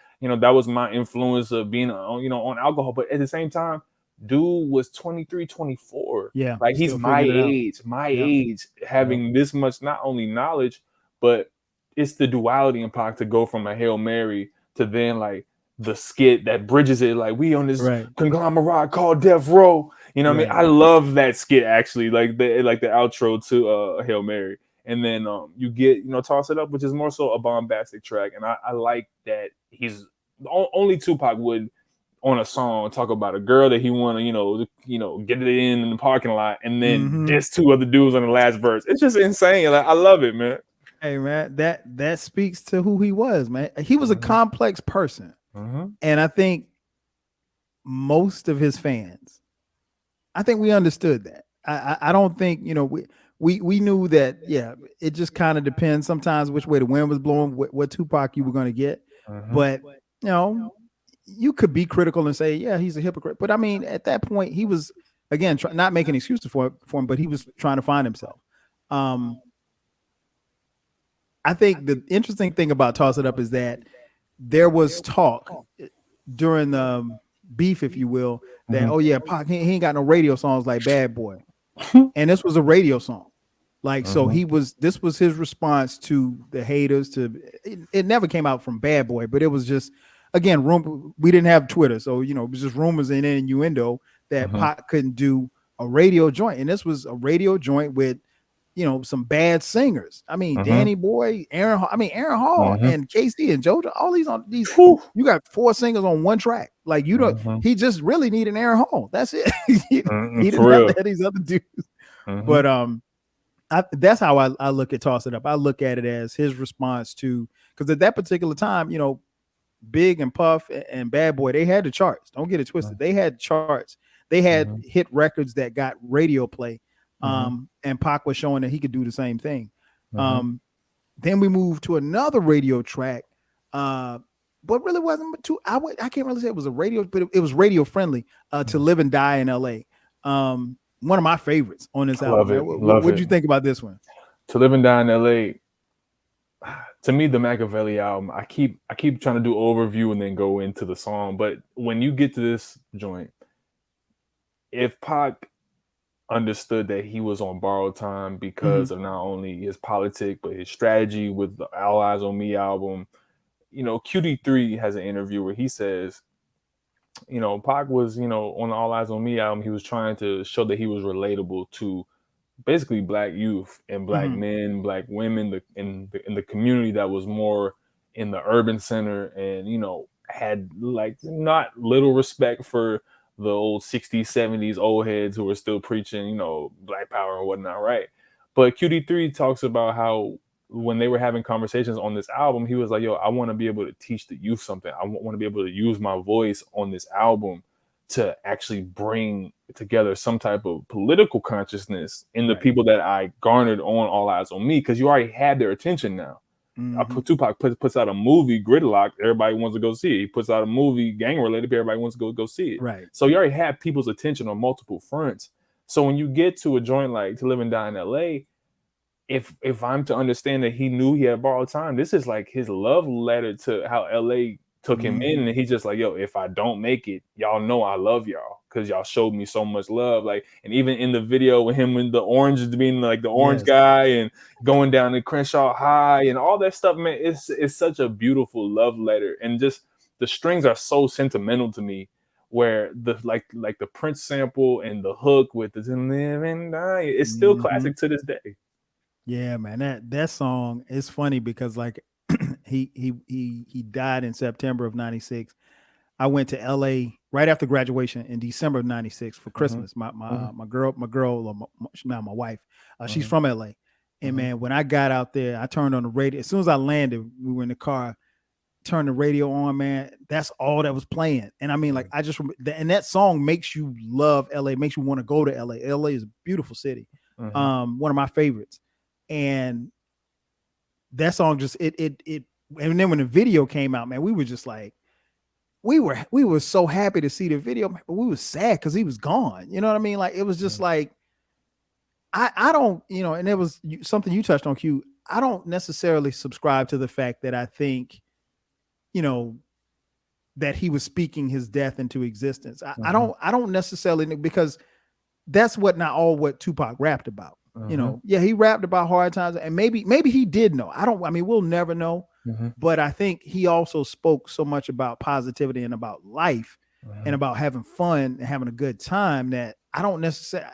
that was my influence of being on, on alcohol. But at the same time, dude was 23, 24. Yeah, Like he's still figuring it out. my Yep. age, Yep. having this much not only knowledge, but it's the duality in Pac to go from a Hail Mary to then like the skit that bridges it, like we on this Right. conglomerate called Death Row. You know what I mean? Right. I love that skit actually, like the outro to Hail Mary. And then you get, Toss It Up, which is more so a bombastic track. And I like that he's only Tupac would on a song talk about a girl that he want to, get it in the parking lot and then Mhm. diss two other dudes on the last verse. It's just insane. Like I love it, man. Hey man, that speaks to who he was, man. He was a Mm-hmm. complex person. Mm-hmm. And I think most of his fans, I think we understood that. I don't think, we knew that, yeah, it just kind of depends sometimes which way the wind was blowing, what Tupac you were going to get. Mm-hmm. But, you know, you could be critical and say, yeah, he's a hypocrite. But I mean, at that point, he was, again, not making excuses for him, but he was trying to find himself. Um, I think the interesting thing about Toss It Up is that there was talk during the beef, if you will, that, oh yeah, Pac, he ain't got no radio songs like Bad Boy. And this was a radio song. Like, so this was his response to the haters. It never came out from Bad Boy, but it was just, again, we didn't have Twitter. So, it was just rumors and innuendo that Mm-hmm. Pac couldn't do a radio joint. And this was a radio joint with, some bad singers. I mean, Mm-hmm. Danny Boy, Aaron Hall Mm-hmm. and Casey and JoJo, all these on these, Whew. you got 4 singers on one track. Like, Mm-hmm. he just really needed Aaron Hall. That's it. he, Mm-hmm. he didn't For have to real. have these other dudes. Mm-hmm. But that's how I look at Toss It Up. I look at it as his response to, because at that particular time, Big and Puff and Bad Boy, they had the charts. Don't get it twisted. They had charts. They had Mm-hmm. hit records that got radio play. Mm-hmm. And Pac was showing that he could do the same thing. Mm-hmm. Then we moved to another radio track, but really wasn't too. I can't really say it was a radio, but it was radio friendly. To Live and Die in L.A. One of my favorites on this album. Love Man. it. What Love did it. you think about this one? To Live and Die in LA. To me, the Makaveli album, I keep trying to do overview and then go into the song. But when you get to this joint, if Pac understood that he was on borrowed time because of not only his politic but his strategy with the All Eyes on Me album, QD3 has an interview where he says, Pac was, on the All Eyes on Me album, he was trying to show that he was relatable to basically black youth and black Mm-hmm. men, black women, in the community that was more in the urban center, and had like not little respect for the old 60s, 70s old heads who were still preaching, black power and whatnot, right? But QD3 talks about how when they were having conversations on this album, he was like, yo, I want to be able to teach the youth something. I want to be able to use my voice on this album to actually bring together some type of political consciousness in the people that I garnered on All Eyes on Me, because you already had their attention now. Tupac puts out a movie, Gridlock, everybody wants to go see it. He puts out a movie, Gang Related, everybody wants to go see it. Right. So you already have people's attention on multiple fronts. So when you get to a joint like To Live and Die in LA, if I'm to understand that he knew he had borrowed time, this is like his love letter to how LA took him in, and he's just like, yo, if I don't make it, y'all know I love y'all because y'all showed me so much love. Like, and even in the video with him with the orange being like the orange guy and going down to Crenshaw High and all that stuff, man, it's such a beautiful love letter, and just the strings are so sentimental to me. Where the like the Prince sample and the hook with the live and die, it's still classic to this day. Yeah, man, that song is funny because like he died in September of '96. I went to LA right after graduation in December of '96 for Christmas. My girl, she's now my wife. She's from LA, and man, when I got out there, I turned on the radio. As soon as I landed, we were in the car. Turned the radio on, man. That's all that was playing, and I mean, like I just and that song makes you love LA, makes you want to go to LA. LA is a beautiful city, one of my favorites. And that song just it and then when the video came out, man, we were just like we were so happy to see the video, but we were sad because he was gone. You know what I mean? Like it was just like I don't, and it was something you touched on, Q. I don't necessarily subscribe to the fact that I think, that he was speaking his death into existence. I don't necessarily, because that's not all what Tupac rapped about. He rapped about hard times, and maybe he did know. We'll never know. But I think he also spoke so much about positivity and about life and about having fun and having a good time that I don't necessarily.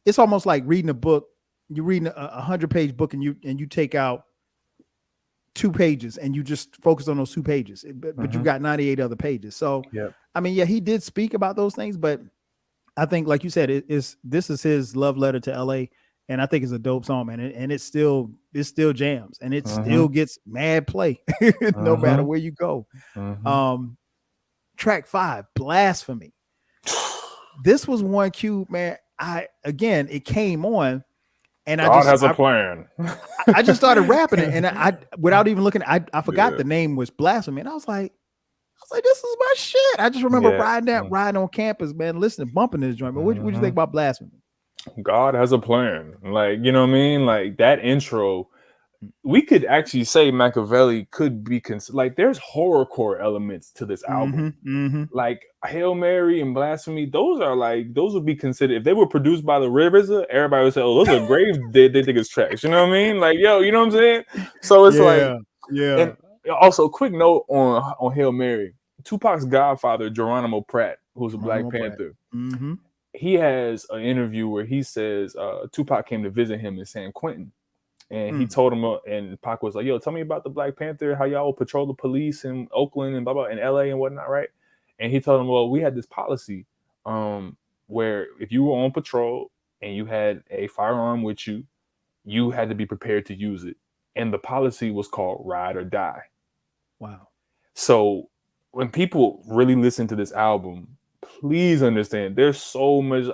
It's almost like reading a book. You're reading a 100-page book and you take out 2 pages and you just focus on those 2 pages, but you got 98 other pages. So, he did speak about those things, but I think, like you said, this is his love letter to LA, and I think it's a dope song, man. And it still jams, and it still gets mad play, no matter where you go. Track 5, Blasphemy. This was one cue, man. It came on, and God has a plan. I just started rapping it, and I without even looking, I forgot the name was Blasphemy, and I was like, this is my shit. I just remember riding on campus, man, listening, bumping this joint. But what you think about Blasphemy? God has a plan. Like, you know what I mean? Like that intro, we could actually say Makaveli could be like there's horrorcore elements to this album. Like Hail Mary and Blasphemy, those would be considered, if they were produced by the RZA, everybody would say, oh, those are grave they think it's tracks. You know what I mean? Like, yo, you know what I'm saying? So it's and also, quick note on Hail Mary. Tupac's godfather, Geronimo Pratt, who's a Black Panther, he has an interview where he says Tupac came to visit him in San Quentin. And he told him, and Pac was like, yo, tell me about the Black Panther, how y'all patrol the police in Oakland and blah, blah, in LA and whatnot, right? And he told him, well, we had this policy where if you were on patrol and you had a firearm with you, you had to be prepared to use it. And the policy was called Ride or Die. Wow. So when people really listen to this album, please understand there's so much.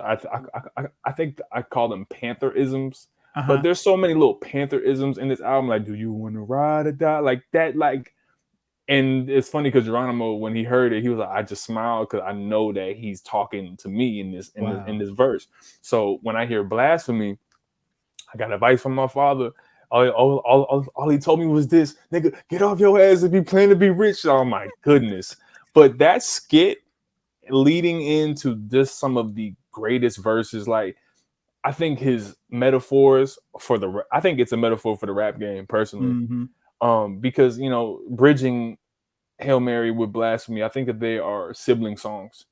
I think I call them Pantherisms, but there's so many little Pantherisms in this album. Like, do you want to ride or die? Like that, like, and it's funny because Geronimo, when he heard it, he was like, I just smiled because I know that he's talking to me in this this verse. So when I hear Blasphemy, I got advice from my father. All he told me was this, nigga, get off your ass if you plan to be rich. Oh my goodness. But that skit leading into just some of the greatest verses, like I think his metaphors I think it's a metaphor for the rap game personally. Because, bridging Hail Mary with Blasphemy, I think that they are sibling songs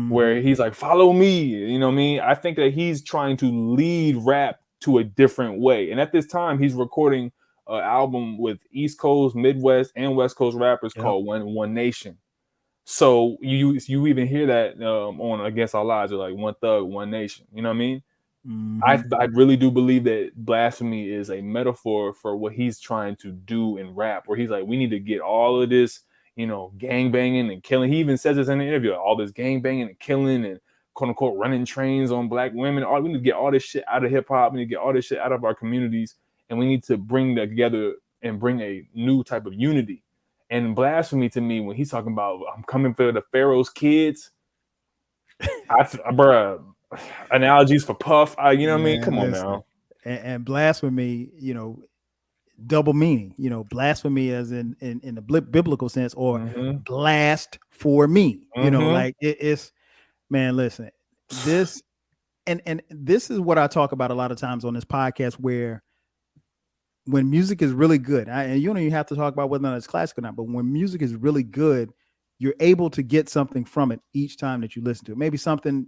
where he's like, follow me. You know what I mean? I think that he's trying to lead rap to a different way. And at this time, he's recording an album with East Coast, Midwest, and West Coast rappers called One Nation. So you even hear that on Against Our Lives, like One Thug, One Nation. You know what I mean? Mm-hmm. I really do believe that blasphemy is a metaphor for what he's trying to do in rap, where he's like, we need to get all of this, gang banging and killing. He even says this in the interview, all this gang banging and killing and quote unquote running trains on black women. We need to get all this shit out of hip hop. We need to get all this shit out of our communities, and we need to bring that together and bring a new type of unity. And blasphemy to me, when he's talking about I'm coming for the Pharaoh's kids, bruh, analogies for Puff. You know what I mean? Man, Come on listen. now. And blasphemy, double meaning, blasphemy as in the biblical sense, or Mm-hmm. blast for me, Mm-hmm. like it's, man, listen, this, and this is what I talk about a lot of times on this podcast, where when music is really good, and you don't even have to talk about whether or not it's classic or not, but when music is really good, you're able to get something from it each time that you listen to it. Maybe something,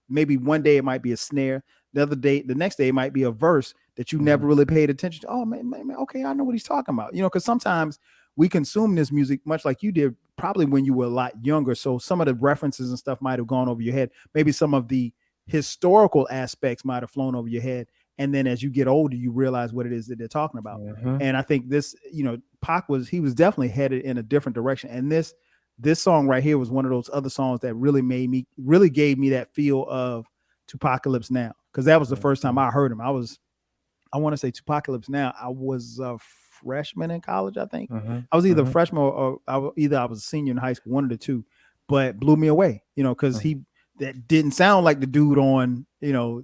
maybe one day it might be a snare, the next day it might be a verse that you never really paid attention to. Oh man, okay, I know what he's talking about. Because sometimes we consume this music much like you did, probably when you were a lot younger. So some of the references and stuff might have gone over your head. Maybe some of the historical aspects might have flown over your head. And then as you get older, you realize what it is that they're talking about. Mm-hmm. And I think this, Pac was definitely headed in a different direction. And this song right here was one of those other songs that really gave me that feel of Tupacalypse Now. Cause that was the first time I heard him. I want to say Tupacalypse Now. I was a freshman in college, I think. Mm-hmm. I was either a freshman or I was a senior in high school, one of the two, but blew me away, cause that didn't sound like the dude on,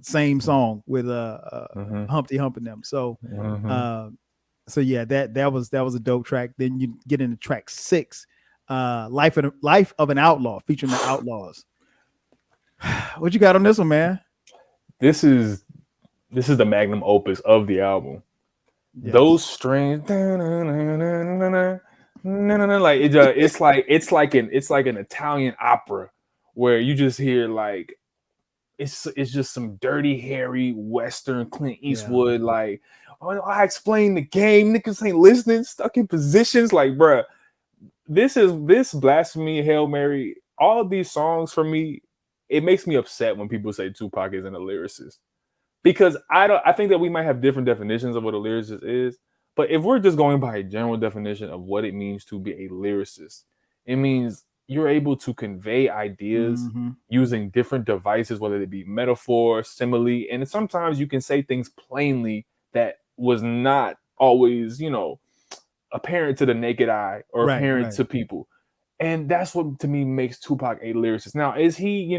same song with Humpty Hump and them. So so yeah, that was a dope track. Then you get into track 6, Life of an Outlaw, featuring the Outlaws. What you got on this one, man? This is the magnum opus of the album. Yes. Those strings, like it's like an Italian opera where you just hear like it's just some dirty, hairy Western Clint Eastwood. Yeah. Like, oh, I explained the game, niggas ain't listening, stuck in positions. Like, bruh, this Blasphemy, Hail Mary, all of these songs for me, it makes me upset when people say Tupac isn't a lyricist. Because I think that we might have different definitions of what a lyricist is. But if we're just going by a general definition of what it means to be a lyricist, it means you're able to convey ideas using different devices, whether it be metaphor, simile, and sometimes you can say things plainly that was not always, apparent to the naked eye or apparent to people. And that's what, to me, makes Tupac a lyricist. Now, is he,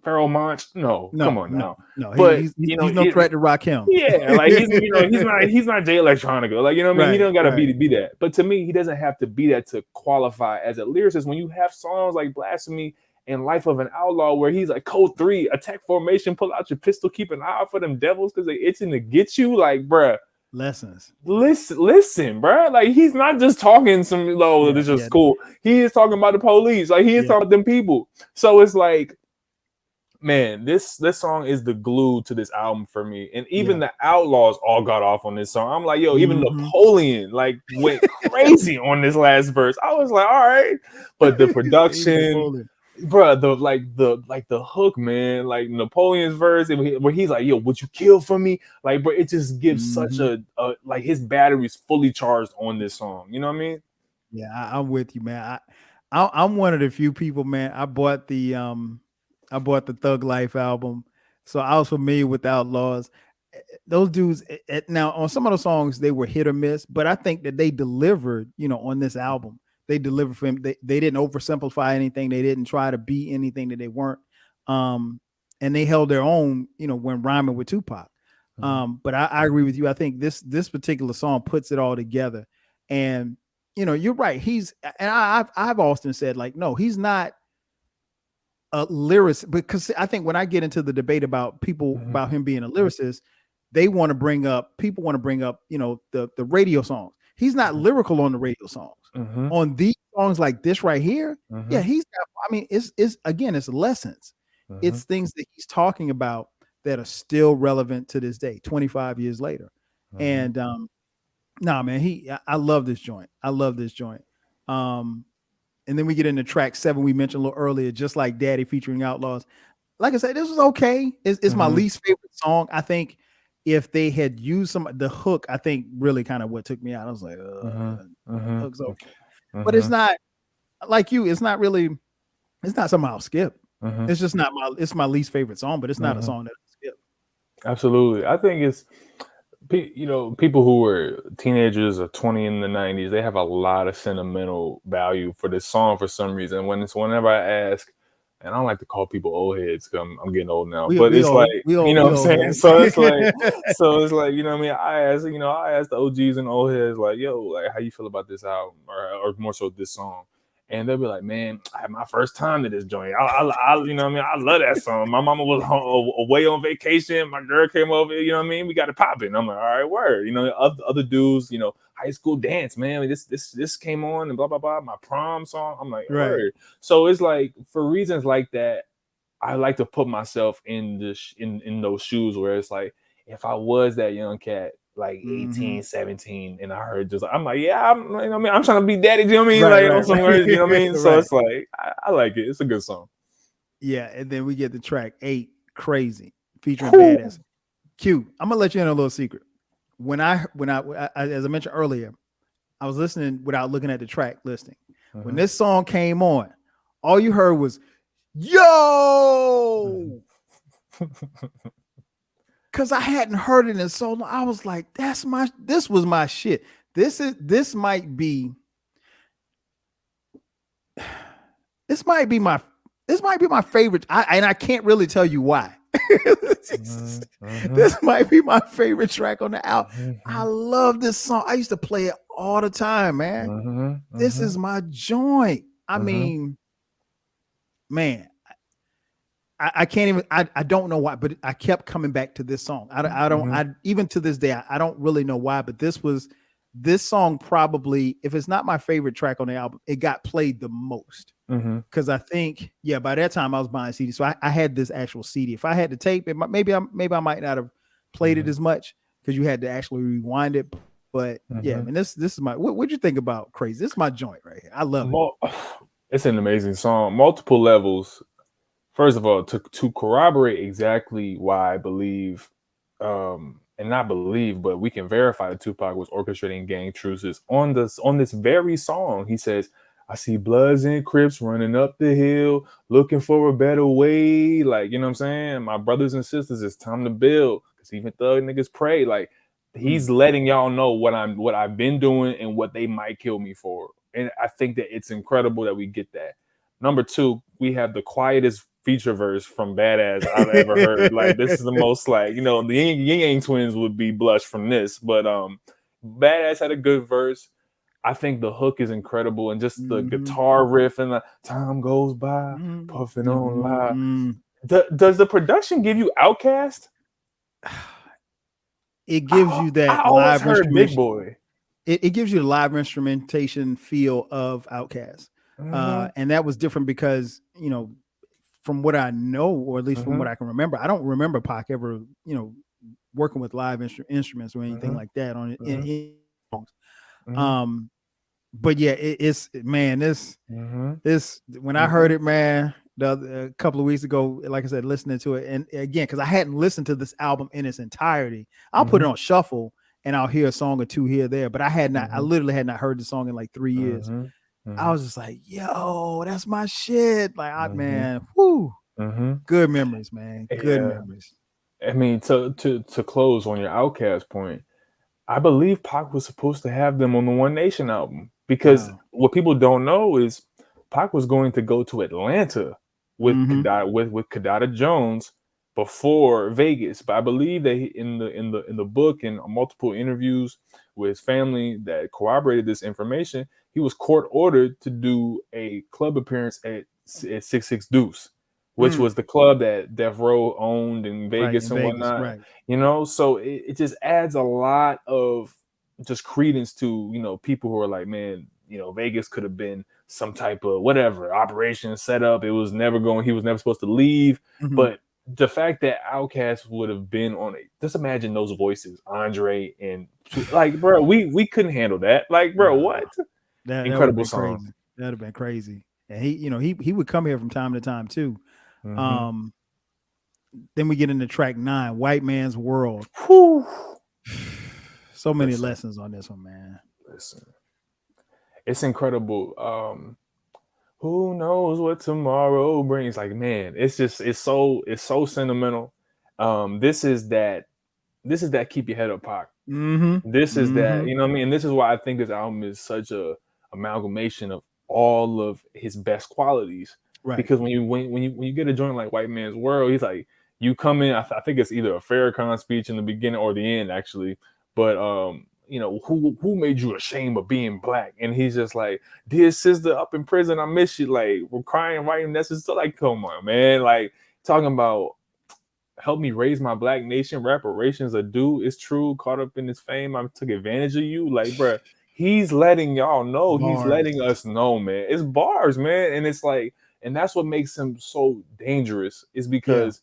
Pharoah Monch? No, come on now. No, but he's no threat to Rakim. Yeah, like he's not Jay Electronica. Like, what I mean? He don't gotta be that. But to me, he doesn't have to be that to qualify as a lyricist. When you have songs like Blasphemy and Life of an Outlaw, where he's like Code 3, attack formation, pull out your pistol, keep an eye out for them devils because they itching to get you. Like, bruh. Lessons. Listen, bro. Like, he's not just talking some low. This is cool. He is talking about the police. Like, he is talking about them people. So it's like, man, this song is the glue to this album for me. And even the Outlaws all got off on this song. I'm like, yo, even Napoleon like went crazy on this last verse. I was like, all right, but the production. Bro, the hook, man, like Napoleon's verse, where he's like, "Yo, would you kill for me?" Like, bro, it just gives such a like his battery's fully charged on this song. You know what I mean? Yeah, I'm with you, man. I'm one of the few people, man. I bought the Thug Life album, so I was familiar with the Outlaws. Those dudes. Now, on some of the songs, they were hit or miss, but I think that they delivered. On this album. They delivered for him. They didn't oversimplify anything. They didn't try to be anything that they weren't. And they held their own, when rhyming with Tupac. But I agree with you. I think this particular song puts it all together. And, you're right. I've often said, like, no, he's not a lyricist, because I think when I get into the debate about people about him being a lyricist, people want to bring up, the radio songs. He's not lyrical on the radio songs. On these songs like this right here, he's got, it's lessons. It's things that he's talking about that are still relevant to this day, 25 years later. And nah, man, I love this joint. And then we get into track 7 we mentioned a little earlier, Just Like Daddy, featuring Outlaws. like I said, this was okay. It's my Mhm. least favorite song. I think if they had used the hook, I think really kind of what took me out. I was like, Mhm. the Mhm. hook's okay, but it's Mhm. not like you. It's not really. It's not something I'll skip. Mhm. It's just not my. It's my least favorite song, but it's not a Mhm. song that I skip. Absolutely. I think it's people who were teenagers or 20 in the 90s, they have a lot of sentimental value for this song for some reason. Whenever I ask, and I don't like to call people old heads because I'm getting old now, but We it's like, old. what We I'm old saying? heads. So it's like, what I mean? I asked the OGs and old heads, like, yo, like, how you feel about this album, or more so this song? And they'll be like, man, I had my first time to this joint. I love that song. My mama was away on vacation. My girl came over, we got it popping. I'm like, all right, word. Other dudes, high school dance, man. This came on and blah, blah, blah. My prom song. I'm like, Right. word. So it's like, for reasons like that, I like to put myself in those shoes where it's like, if I was that young cat, like Mm-hmm. 18, 17, and I heard just, I'm like, yeah, I'm trying to be daddy, Right. like on Right. some words, Right. So right. it's like, I like it. It's a good song. Yeah, and then we get the track 8, Crazy, featuring Whew. Badass. Q, I'm gonna let you in a little secret. As I mentioned earlier, I was listening without looking at the track listing. When Mhm. this song came on, all you heard was "Yo," because I hadn't heard it in so long. I was like, This was my shit. This might be this might be my this might be my favorite. And I can't really tell you why. Mhm. Mhm. This might be my favorite track on the album. I Mhm. love this song. I used to play it all the time, man. Mhm. This is Mhm. my joint. I Mhm. mean, man, I can't even. I don't know why, but I kept coming back to this song. I don't. Mhm. I even to this day, I don't really know why, but this song probably, if it's not my favorite track on the album, it got played the most. Mhm. Because I think, yeah, by that time I was buying CD, so I had this actual CD. If I had the tape, maybe I might not have played it Mhm. as much because you had to actually rewind it. But yeah, I mean, Mhm. this is my. What'd you think about Crazy? This is my joint right here. I love it. Mul- it's an amazing song, multiple levels. First of all, to corroborate exactly why I believe, and not believe, but we can verify that Tupac was orchestrating gang truces on this very song. He says, "I see Bloods and Crips running up the hill, looking for a better way." Like, what I'm saying? My brothers and sisters, it's time to build. Cause even thug niggas pray. Like, Mm. he's letting y'all know what I've been doing and what they might kill me for. And I think that it's incredible that we get that. Number two, we have the quietest feature verse from Badass I've ever heard. Like, this is the most, like, the Yin Yang twins would be blushed from this, but Badass had a good verse. I think the hook is incredible, and just the Mhm. guitar riff and the time goes by, Mhm. puffing on live. Mhm. Does the production give you Outcast? It gives you I that always live heard Big instrumentation. Boy. It gives you the live instrumentation feel of Outkast. Mm-hmm, And that was different because, from what I know, or at least from mm-hmm, what I can remember, I don't remember Pac ever, working with live instruments or anything mm-hmm, like that on mm-hmm, in songs. mm-hmm, Um, but yeah, it's man, mm-hmm, this when I heard mm-hmm, it, man, a couple of weeks ago, like I said, listening to it, and again, because I hadn't listened to this album in its entirety, I'll put it mm-hmm, on shuffle and I'll hear a song or two here or there, but I mm-hmm, literally had not heard the song in like 3 years. mm-hmm, I mm-hmm, was just like, yo, that's my shit. Like, mm-hmm, man, whoo, mm-hmm. good memories, man, good Yeah. memories. I mean, to close on your Outcast point, I believe Pac was supposed to have them on the One Nation album, because Wow. what people don't know is Pac was going to go to Atlanta with Mm-hmm. Kadada Jones before Vegas. But I believe that in the book and multiple interviews with his family that corroborated this information, he was court ordered to do a club appearance at 66 Deuce, which Mm. was the club that Death Row owned in Right Vegas in and Vegas, whatnot. right. So it just adds a lot of just credence to, people who are like, man, Vegas could have been some type of whatever operation set up. He was never supposed to leave. Mm-hmm. But the fact that Outkast would have been on it, just imagine those voices, Andre and, like, bro, we couldn't handle that. Like, bro, Nah, what? that would have Incredible been song. crazy. That'd have been crazy. And he would come here from time to time too. Mm-hmm. Um, Then we get into track 9, White Man's World. Whew. So many Listen. lessons on this one, man. Listen, it's incredible. Who knows what tomorrow brings? Like, man, it's so sentimental. This is that keep your head up, Pac. Mm-hmm. This is that, Mm-hmm. you know what I mean? And this is why I think this album is such a amalgamation of all of his best qualities. Right. Because when you get a joint like White Man's World, he's like, you come in, I think it's either a Farrakhan speech in the beginning or the end, actually. But who made you ashamed of being black? And he's just like, dear sister, up in prison, I miss you. Like, we're crying, writing messages. So like, come on, man. Like, talking about help me raise my black nation, reparations are due. It's true, caught up in his fame, I took advantage of you. Like, bruh, he's letting y'all know, he's Bars. letting us know, man. It's bars, man. And it's like, and that's what makes him so dangerous, is because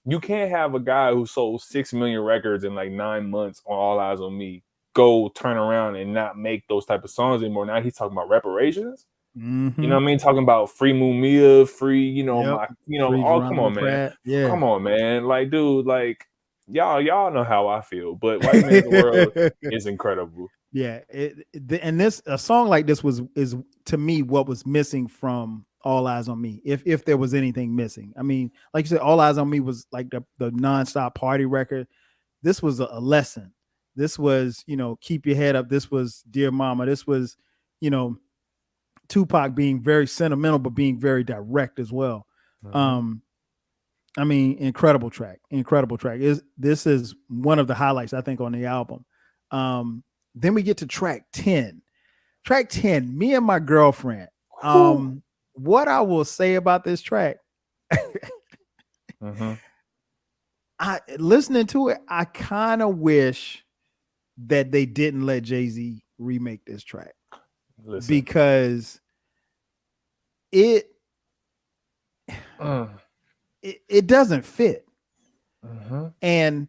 you can't have a guy who sold 6 million records in like 9 months on All Eyes on Me go turn around and not make those type of songs anymore. Now he's talking about reparations. Mm-hmm. You know what I mean? Talking about free Mumia, free, Yep. all, come Geronimo on, man. Pratt. Yeah. Come on, man. Like, dude, like, y'all know how I feel. But White Man's World is incredible. Yeah. And a song like this is to me what was missing from All Eyes on Me, if there was anything missing. I mean, like you said, All Eyes on Me was like the nonstop party record. This was a lesson. This was, keep your head up. This was Dear Mama. This was, Tupac being very sentimental, but being very direct as well. Mhm. I mean, incredible track. This is one of the highlights, I think, on the album. Then we get to track 10. Track 10, Me and My Girlfriend. What I will say about this track, Mhm. listening to it, I kind of wish that they didn't let Jay-Z remake this track. Listen. Because it doesn't fit. Mhm. And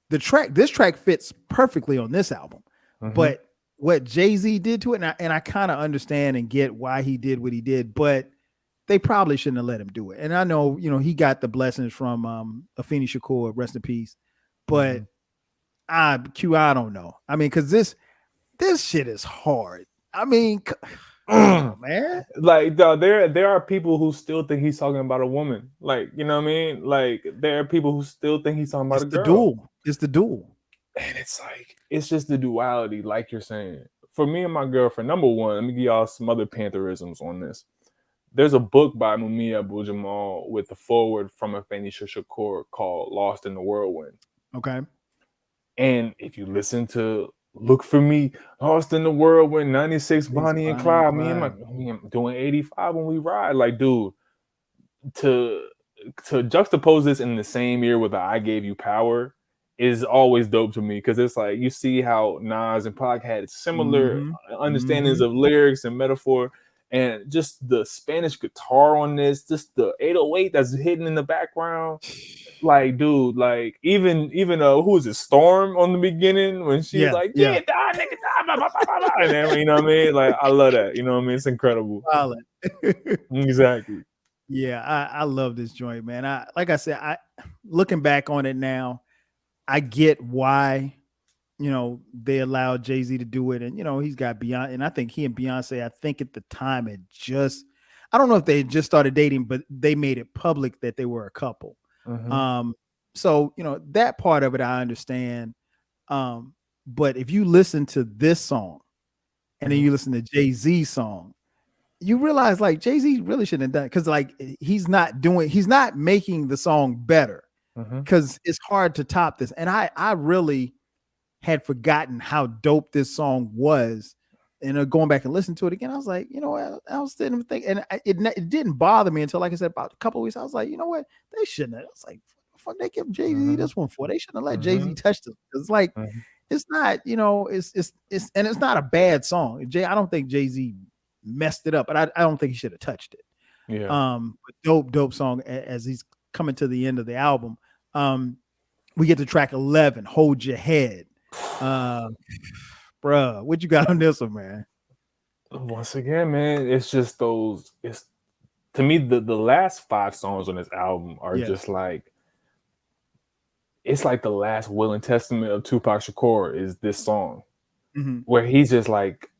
this track fits perfectly on this album. Mhm. But what Jay-Z did to it, and I kind of understand and get why he did what he did, but they probably shouldn't have let him do it. And I know, he got the blessings from Afeni Shakur, rest in peace. But I don't know. I mean, because this shit is hard. I mean, come on, man. Like, there are people who still think he's talking about a woman. Like, you know what I mean? Like, there are people who still think he's talking about a girl. It's the duel. And it's like, it's just the duality, like you're saying. For Me and My Girlfriend, number one, let me give y'all some other Pantherisms on this. There's a book by Mumia Abu-Jamal with the foreword from Afeni Shakur called Lost in the Whirlwind. Okay. And if you listen to Look for Me, Lost in the Whirlwind, 96, Bonnie and Clyde, me and I'm doing 85 when we ride. Like, dude, to juxtapose this in the same year with I Gave You Power is always dope to me, because it's like you see how Nas and Pac had similar understandings of lyrics and metaphor, and just the Spanish guitar on this, just the 808 that's hidden in the background. Like, dude, like even who is it, Storm on the beginning when she's like, yeah, die, nigga, die, blah, blah, blah, blah, and then, you know what I mean? Like, I love that. You know what I mean? It's incredible. Exactly. Yeah, I love this joint, man. Like I said, looking back on it now, I get why, they allowed Jay-Z to do it. And, he's got Beyonce. And I think he and Beyonce, I think at the time I don't know if they had just started dating, but they made it public that they were a couple. So, that part of it, I understand. But if you listen to this song and then you listen to Jay-Z's song, you realize like Jay-Z really shouldn't have done it, because like he's not making the song better, because it's hard to top this. And I really had forgotten how dope this song was. And going back and listen to it again, I was like, I was sitting and thinking, and it didn't bother me until, like I said, about a couple of weeks. I was like, you know what? They shouldn't have. I was like, fuck, they give Jay-Z this one for. They shouldn't have let Jay-Z touch this. It's like, it's not, it's and it's not a bad song. I don't think Jay-Z messed it up, but I don't think he should have touched it. Yeah. But dope song as he's coming to the end of the album. We get to track 11, Hold Your Head. Bruh, what you got on this one, man? Once again, man, it's just it's to me the last 5 songs on this album are just like it's like the last will and testament of Tupac Shakur is this song, Mm-hmm. where he's just like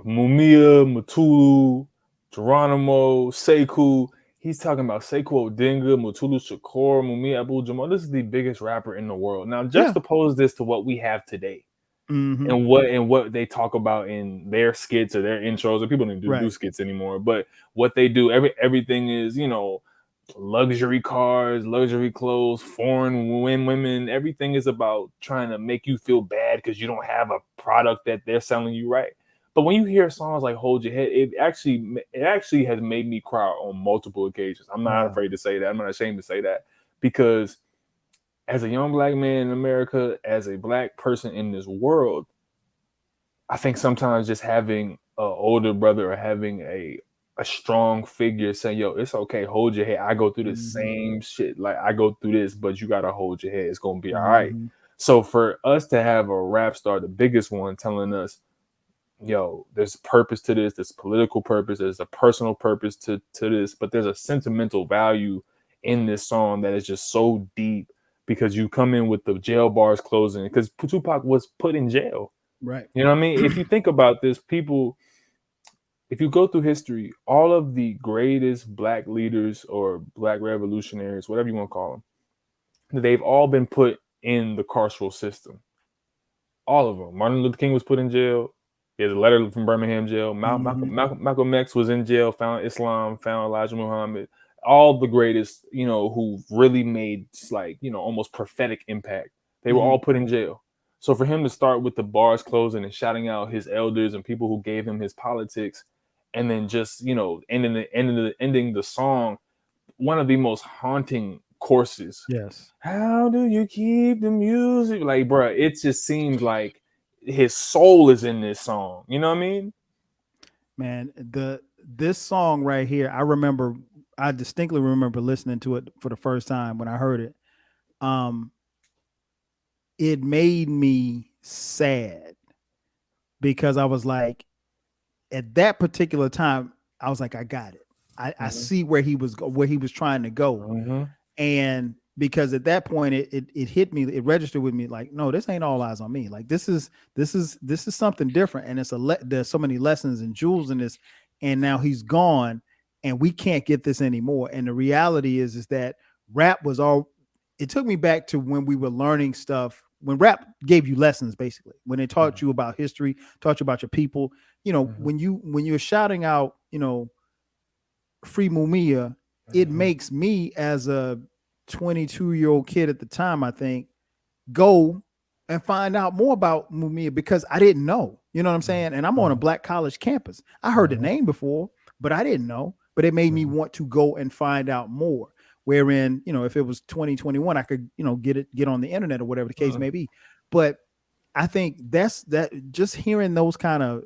Mumia, Mutulu, Geronimo, Sekou. He's talking about Sekou Odinga, Mutulu Shakur, Mumia Abu Jamal. This is the biggest rapper in the world. Now, Yeah. juxtapose this to what we have today. Mm-hmm. And what they talk about in their skits or their intros, or people don't do Right. skits anymore, but what they do, everything is, you know, luxury cars, luxury clothes, foreign women, everything is about trying to make you feel bad because you don't have a product that they're selling you right. But when you hear songs like Hold Your Head, it actually has made me cry on multiple occasions. I'm not Wow. afraid to say that. I'm not ashamed to say that, because as a young black man in America, as a black person in this world, I think sometimes just having an older brother or having a strong figure saying, "Yo, it's okay, hold your head. I go through the Mm-hmm. same shit. Like I go through this, but you gotta hold your head. It's gonna be all right." Mm-hmm. So for us to have a rap star, the biggest one, telling us, "Yo, there's purpose to this. There's political purpose. There's a personal purpose to this, but there's a sentimental value in this song that is just so deep." Because you come in with the jail bars closing, because Tupac was put in jail. Right. You know what I mean? If you think about this, people, if you go through history, all of the greatest black leaders or black revolutionaries, whatever you want to call them, they've all been put in the carceral system. All of them. Martin Luther King was put in jail. There's a letter from Birmingham jail. Mm-hmm. Malcolm X was in jail, found Islam, found Elijah Muhammad. All the greatest, you know, who really made, like, you know, almost prophetic impact. They were Mm-hmm. all put in jail. So for him to start with the bars closing and shouting out his elders and people who gave him his politics, and then just, you know, ending the song, one of the most haunting courses. Yes. How do you keep the music? Like, bro, it just seems like his soul is in this song. You know what I mean? Man, this song right here, I distinctly remember listening to it for the first time when I heard it. Um, it made me sad because I was like, at that particular time, I was like, I got it. I Mm-hmm. see where he was trying to go. Mm-hmm. And because at that point it hit me, it registered with me like, no, this ain't all eyes on me. Like this is something different. And there's so many lessons and jewels in this. And now he's gone and we can't get this anymore. And the reality is that rap was all, it took me back to when we were learning stuff, when rap gave you lessons, basically, when they taught you about history, taught you about your people, Mm-hmm. when you're shouting out, free Mumia, it Mm-hmm. makes me as a 22-year-old kid at the time, I think, go and find out more about Mumia because I didn't know. You know what I'm saying? And I'm on a black college campus. I heard the Mm-hmm. name before, but I didn't know. But it made me want to go and find out more. Wherein, if it was 2021, I could, get on the internet or whatever the case may be. But I think that just hearing those kind of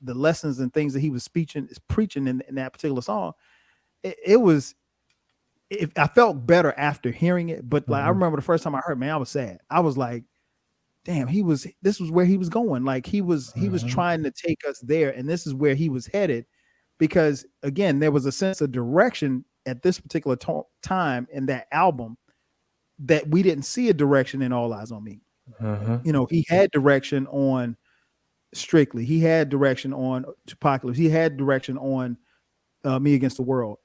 the lessons and things that he was preaching in that particular song, it was, I felt better after hearing it. But like I Mm-hmm. remember the first time I heard, man, I was sad. I was like, damn, this was where he was going. Like he was Mm-hmm. trying to take us there, and this is where he was headed. Because again, there was a sense of direction at this particular time in that album that we didn't see a direction in All Eyes on Me. Mm-hmm. He had direction on Strictly. He had direction on Apocalypse. He had direction on Me Against the World.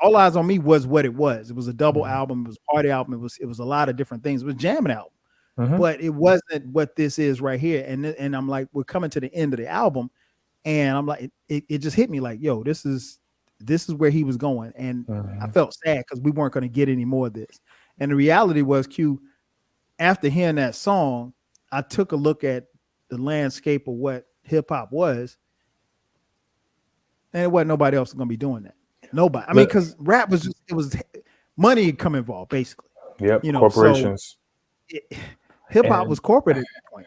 All Eyes on Me was what it was. It was a double album. It was a party album. It was a lot of different things. It was a jamming album, Mm-hmm. but it wasn't what this is right here. And I'm like, we're coming to the end of the album, and I'm like, it just hit me like, yo, this is where he was going, and I felt sad because we weren't going to get any more of this. And the reality was, Q, after hearing that song, I took a look at the landscape of what hip hop was, and it wasn't nobody else going to be doing that. Nobody. I mean, because rap was just, it was money had come involved, basically. Yep. So Corporations. hip hop was corporate at that point.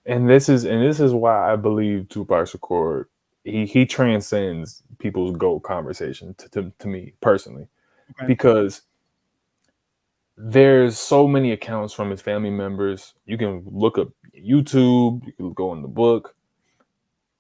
And this is why I believe Tupac Shakur, he transcends people's GOAT conversation to me personally, Okay. because there's so many accounts from his family members. You can look up YouTube, you can go in the book.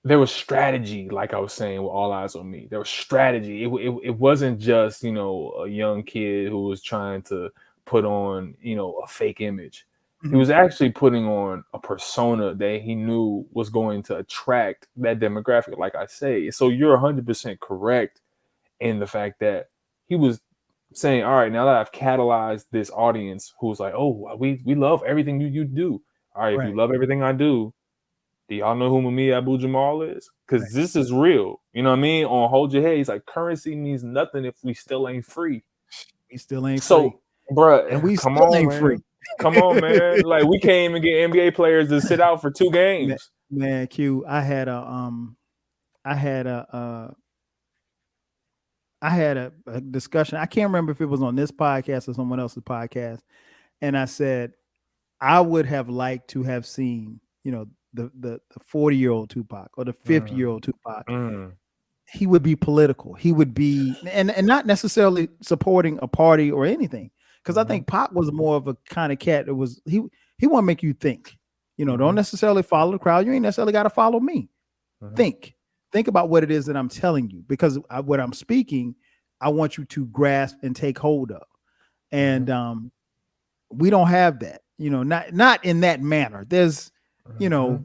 there was strategy, like I was saying, with All Eyes on Me. There was strategy. It wasn't just, you know, a young kid who was trying to put on, you know, a fake image. He Mhm. was actually putting on a persona that he knew was going to attract that demographic, like I say. So you're 100% correct in the fact that he was saying, all right, now that I've catalyzed this audience who's like, oh, we love everything you do. All right, if you Right. love everything I do, y'all know who Mumia Abu Jamal is? Right. Because this is real. You know what I mean? On Hold Your Head, he's like, currency means nothing if we still ain't free. We still ain't free. So, And bruh, we come still on, ain't free. man. Come on, man. Like, we can't even get NBA players to sit out for 2 Man, games. man, Q, I had a discussion. I can't remember if it was on this podcast or someone else's podcast. And I said, I would have liked to have seen, you know, the 40-year-old Tupac or the Mm, 50-year-old Tupac. mm, He would be political. He would be and not necessarily supporting a party or anything. Because I mhm, think Pac was more of a kind of cat that was he want to make you think. You know, don't mhm, necessarily follow the crowd. You ain't necessarily got to follow me. mhm, Think about what it is that I'm telling you, because what I'm speaking, I want you to grasp and take hold of. mhm, And we don't have that, you know, not in that manner. There's, you mhm. know,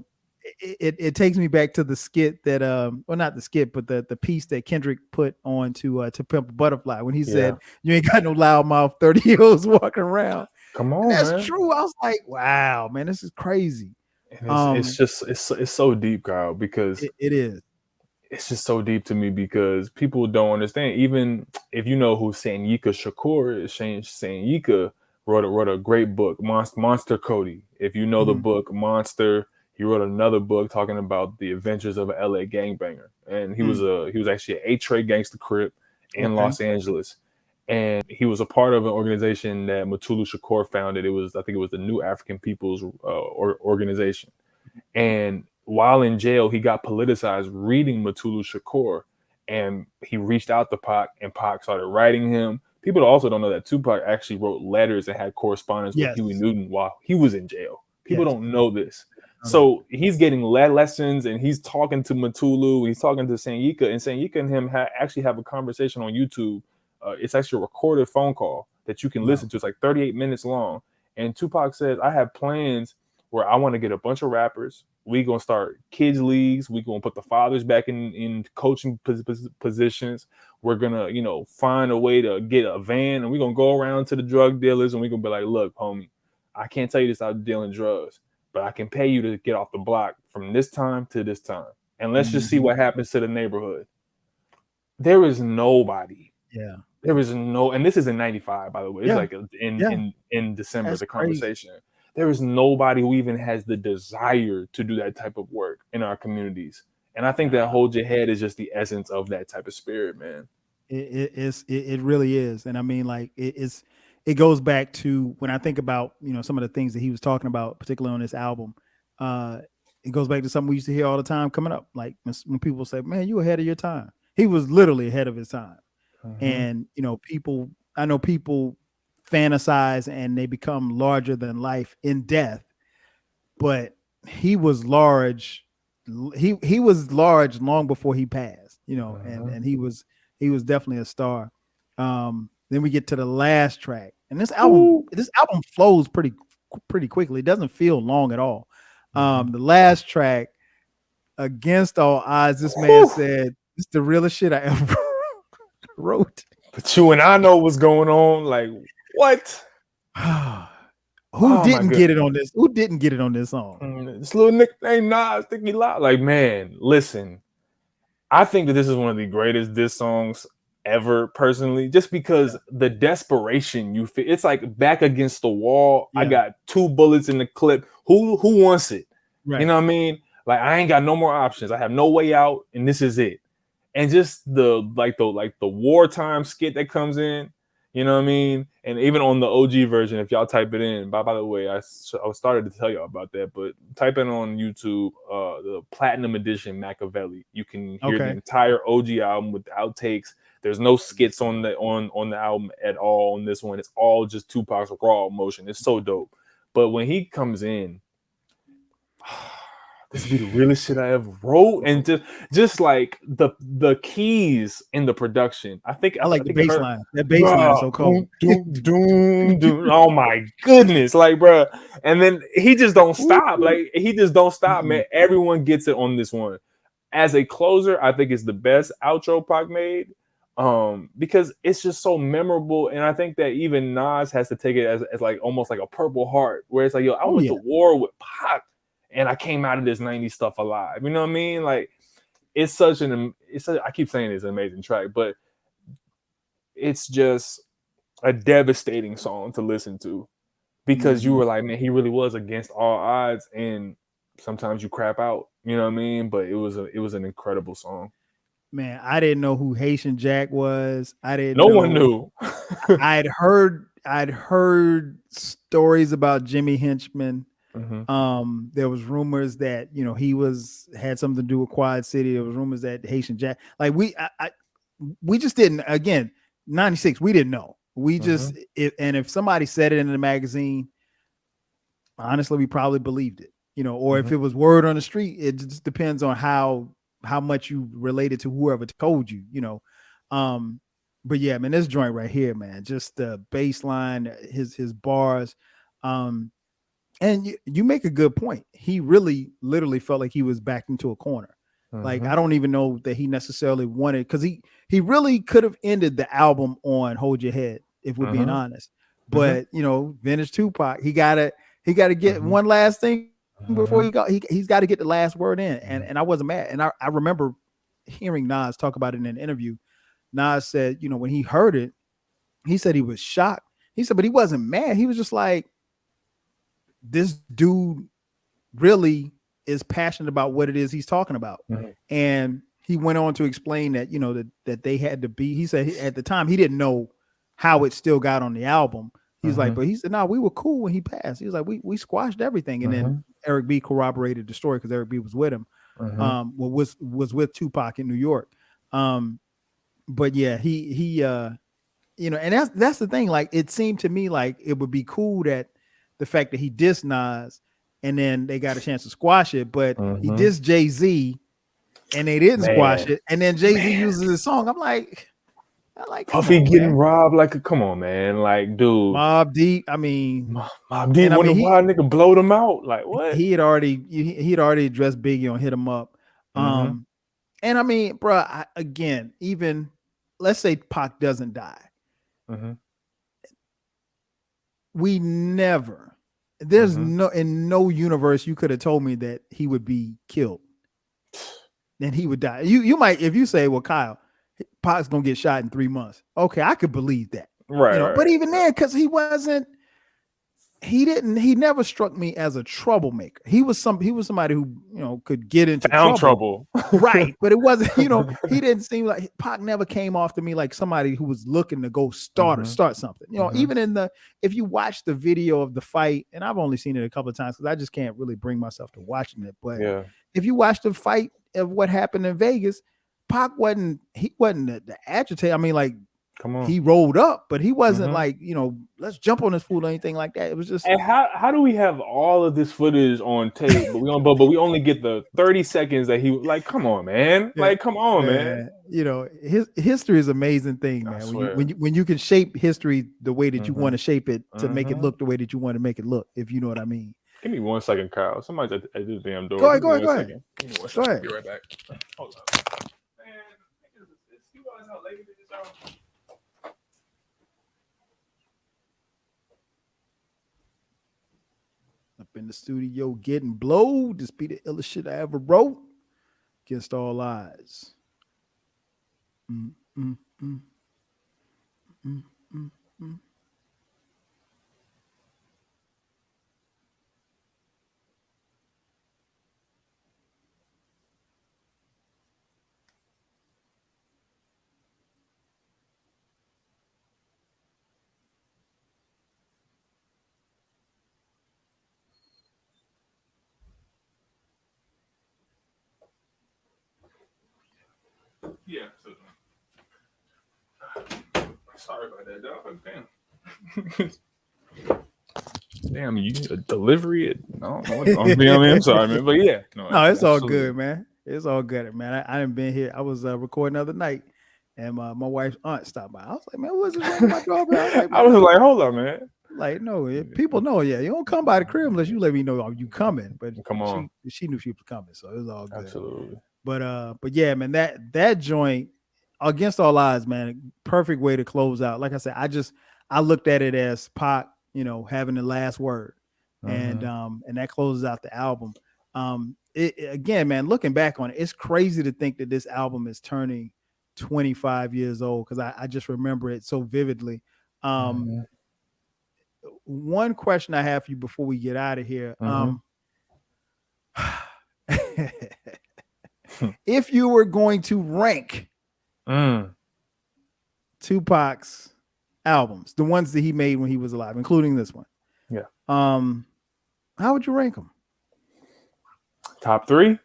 it takes me back to the skit that well, not the skit, but the piece that Kendrick put on to Pimp a Butterfly, when he Yeah. said, you ain't got no loudmouth 30-year-olds walking around. Come And on, that's man. true. I was like, wow, man, this is crazy. And it's just it's so deep, Kyle, because It is. it's just so deep to me because people don't understand. Even if you know who Sanyika Shakur is, Sanyika wrote a great book, Monster Cody. If you know the Mhm. book Monster, he wrote another book talking about the adventures of an LA gangbanger, and Mm. he was actually an 8 Trey gangster crip in Okay. Los Angeles, and he was a part of an organization that Mutulu Shakur founded. It was, I think it was the New African People's Organization. And while in jail, he got politicized reading Mutulu Shakur. And he reached out to Pac, and Pac started writing him. People also don't know that Tupac actually wrote letters and had correspondence with Huey Yes. Newton while he was in jail. People Yes. don't know this. I know that. So he's getting lessons, and he's talking to Mutulu, he's talking to Sanyika, and Sanyika and him actually have a conversation on YouTube. It's actually a recorded phone call that you can Wow. listen to. It's like 38 minutes long. And Tupac says, I have plans where I want to get a bunch of rappers. We gonna start kids leagues. We gonna put the fathers back in coaching positions. We're gonna, you know, find a way to get a van, and we're gonna go around to the drug dealers, and we're gonna be like, look, homie, I can't tell you to stop dealing drugs, but I can pay you to get off the block from this time to this time, and let's just see Mhm. what happens to the neighborhood. There is nobody. Yeah. There is no, and this is in '95, by the way. It's Yeah. like in Yeah. December, That's the crazy. conversation. There is nobody who even has the desire to do that type of work in our communities. And I think that Nah. Hold Your Head is just the essence of that type of spirit, man. It really is. And I mean, like it goes back to when I think about, you know, some of the things that he was talking about, particularly on this album. Uh it goes back to something we used to hear all the time coming up. Like when people say, man, you ahead of your time. He was literally ahead of his time. Mm-hmm. And, you know, I know people fantasize and they become larger than life in death, but he was large. He was large long before he passed, you know, and Mm-hmm. he was definitely a star. Then we get to the last track, and Ooh. this album flows pretty quickly. It doesn't feel long at all. Mm-hmm. The last track, Against All Odds, this man Whew. said, "It's the realest shit I ever wrote." But you and I know what's going on. Like, what? Who Oh my didn't get goodness. it on this? Who didn't get it on this song? This little nickname Nas, think he loud. Like, man, listen. I think that this is one of the greatest diss songs ever, personally, just because the desperation you feel. It's like back against the wall. I Yeah, got 2 bullets in the clip. Who wants it? You right. know what I mean? Like, I ain't got no more options. I have no way out, and this is it. And just the wartime skit that comes in. You know what I mean? And even on the OG version, if y'all type it in, by the way, I started to tell y'all about that, but type in on YouTube the Platinum Edition Makaveli. You can hear the Okay. entire OG album with the outtakes. There's no skits on the album at all on this one. It's all just Tupac's raw emotion. It's so dope. But when he comes in, this be the realest shit I ever wrote, and just like the keys in the production. I I like the think I bass heard, line. That bass line is bro, so cold. doom, doom, doom. Oh my goodness, like, bro. And then he just don't stop. Ooh. Like, he just don't stop, Mm-mm. man. Everyone gets it on this one. As a closer, I think it's the best outro Pac made. Because it's just so memorable, and I think that even Nas has to take it as like almost like a Purple Heart, where it's like, yo, I Oh went to yeah. war with Pac, and I came out of this '90s stuff alive. You know what I mean? Like, I keep saying it's an amazing track, but it's just a devastating song to listen to, because you Mhm. were like, man, he really was against all odds, and sometimes you crap out. You know what I mean? But it was an incredible song. Man, I didn't know who Haitian Jack was. I didn't No one know. knew. I'd heard stories about Jimmy Henchman. Mm-hmm. There was rumors that he had something to do with Quad City. There was rumors that Haitian Jack, like we just didn't. Again, 96, we didn't know. We Mm-hmm. just if somebody said it in the magazine, honestly, we probably believed it. Or if Mm-hmm. it was word on the street, it just depends on how much you related to whoever told you. Um, but yeah, man, this joint right here, man, just the bass line, his bars. Um, and you make a good point. He really literally felt like he was backed into a corner. Like, Mm-hmm. I don't even know that he necessarily wanted, because he really could have ended the album on Hold Your Head, if we're being Mm-hmm. honest. Mm-hmm. But vintage Tupac, he gotta get Mm-hmm. one last thing before Mm-hmm. he's got to get the last word in. And I wasn't mad. And I remember hearing Nas talk about it in an interview. Nas said, when he heard it, he said he was shocked. He said, but he wasn't mad. He was just like, this dude really is passionate about what it is he's talking about. Mm-hmm. And he went on to explain that, that they had to be, he said at the time he didn't know how it still got on the album. He was like, Mm-hmm. but he said, no, we were cool when he passed. He was like, we squashed everything. And then Eric B corroborated the story, because Eric B was with him. Mm-hmm. Was with Tupac in New York. But yeah, he and that's the thing. Like, it seemed to me like it would be cool that the fact that he dissed Nas and then they got a chance to squash it, but he Mm-hmm. dissed Jay-Z and they didn't squash Man, it, and then Jay-Z man, uses his song. I'm like, come Puffy on, getting man. robbed like come on, man, like, dude, Mob Deep. I mean, Mob Deep and I wonder mean why a nigga blowed him out. Like, what? he had already addressed Biggie on Hit 'Em Up. Mm-hmm. And I mean, bro, again, even let's say Pac doesn't die. Mm-hmm. We never, there's Mm-hmm. in no universe you could have told me that he would be killed and he would die. You might, if you say, well, Kyle, Pac's gonna get shot in 3 months. Okay, I could believe that. But even then, because he never struck me as a troublemaker. He was somebody who could get into Found trouble. trouble. Right, but it wasn't, he didn't seem like, Pac never came off to me like somebody who was looking to go start something. Even if you watch the video of the fight, and I've only seen it a couple of times because I just can't really bring myself to watching it. But Yeah. if you watch the fight of what happened in Vegas, Pac wasn't the agitator. I mean, like, Come on. he rolled up, but he wasn't like, let's jump on this fool or anything like that. It was just. And how do we have all of this footage on tape, but we only get the 30 seconds that he, like, come on, man. Yeah, Like, come on, man. His history is an amazing thing, I man. swear. When you can shape history the way that you Mhm. want to shape it to make it Mhm. look the way that you want to make it look, if you know what I mean. Give me 1 second, Kyle. Somebody's at this damn door. Go ahead. Give me 1 Go ahead. second. Give me 1 Go second. ahead. Be right back. Hold up. Man, you guys how late it is, y'all? Up in the studio getting blowed. This be the illest shit I ever wrote. Against all odds. Mm, mm, mm. Mm, mm, mm. Yeah. Sorry about that, dog. Damn. damn, you delivery it. No, I'm sorry, man. But yeah, no, it's all absolutely. good, man. It's all good, man. I didn't been here. I was recording the other night, and my wife's aunt stopped by. I was like, man, what's this ringing my doorbell? I was like, man, I was like, hold on, man. like, no, people know. Yeah, you don't come by the crib unless you let me know you coming. But Come on, she knew she was coming, so it was all good. absolutely. But yeah, man, that joint, Against All Odds, man, perfect way to close out. Like I said, I looked at it as Pac, having the last word, and that closes out the album. Again, man, looking back on it, it's crazy to think that this album is turning 25 years old because I just remember it so vividly. One question I have for you before we get out of here. If you were going to rank Tupac's albums, the ones that he made when he was alive, including this one, how would you rank them? Top 3?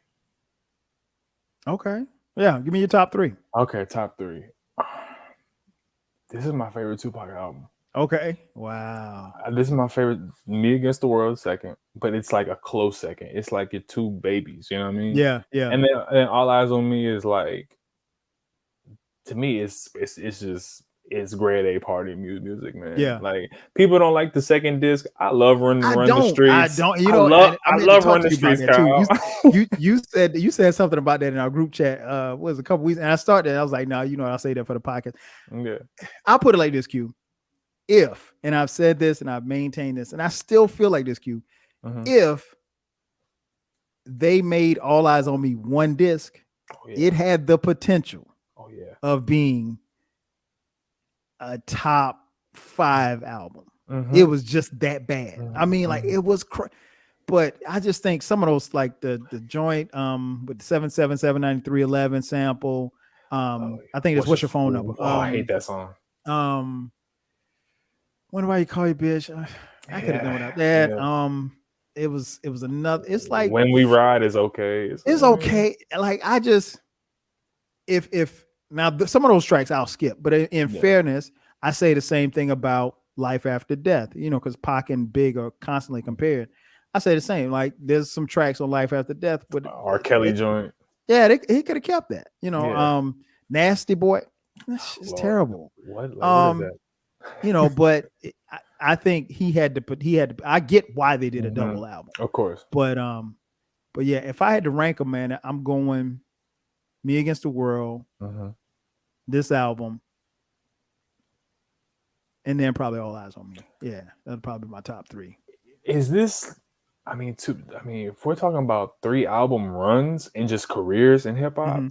Okay. Yeah, give me your top 3. Okay, top 3. This is my favorite Tupac album. Okay. Wow. This is my favorite. Me Against the World second, but it's like a close second. It's like your two babies. You know what I mean? Yeah. And then All Eyes on Me is like, to me, it's grade A party music, man. Yeah. Like, people don't like the second disc. I love Run the Streets. I don't. I love Run the Streets, Kyle. You said something about that in our group chat. Was a couple weeks, and I started. I was like, no, I'll say that for the podcast. Yeah. I'll put it like this, Q. If, and I've said this and I've maintained this, and I still feel like this, Q. If they made All Eyes on Me one disc, it had the potential of being a top 5 album. It was just that bad. I mean, like, it was but I just think some of those, like the joint with the 7779311 sample, I think it's What's Your Phone Number. I hate that song. Wonder Why You Call You Bitch. I could have done without that. It was another. It's like When We Ride is okay. It's okay. Like, I just if now some of those tracks I'll skip, but in fairness, I say the same thing about Life After Death. Because Pac and Big are constantly compared. I say the same. Like, there's some tracks on Life After Death, but R. Kelly joint. Yeah, he could have kept that. Nasty Boy. It's terrible. What is that? But I think he had to. I get why they did a double album, of course. But yeah, if I had to rank them, man, I'm going Me Against the World, this album, and then probably All Eyes on Me. Yeah, that'd probably be my top 3. Is this? If we're talking about 3 album runs and just careers in hip hop,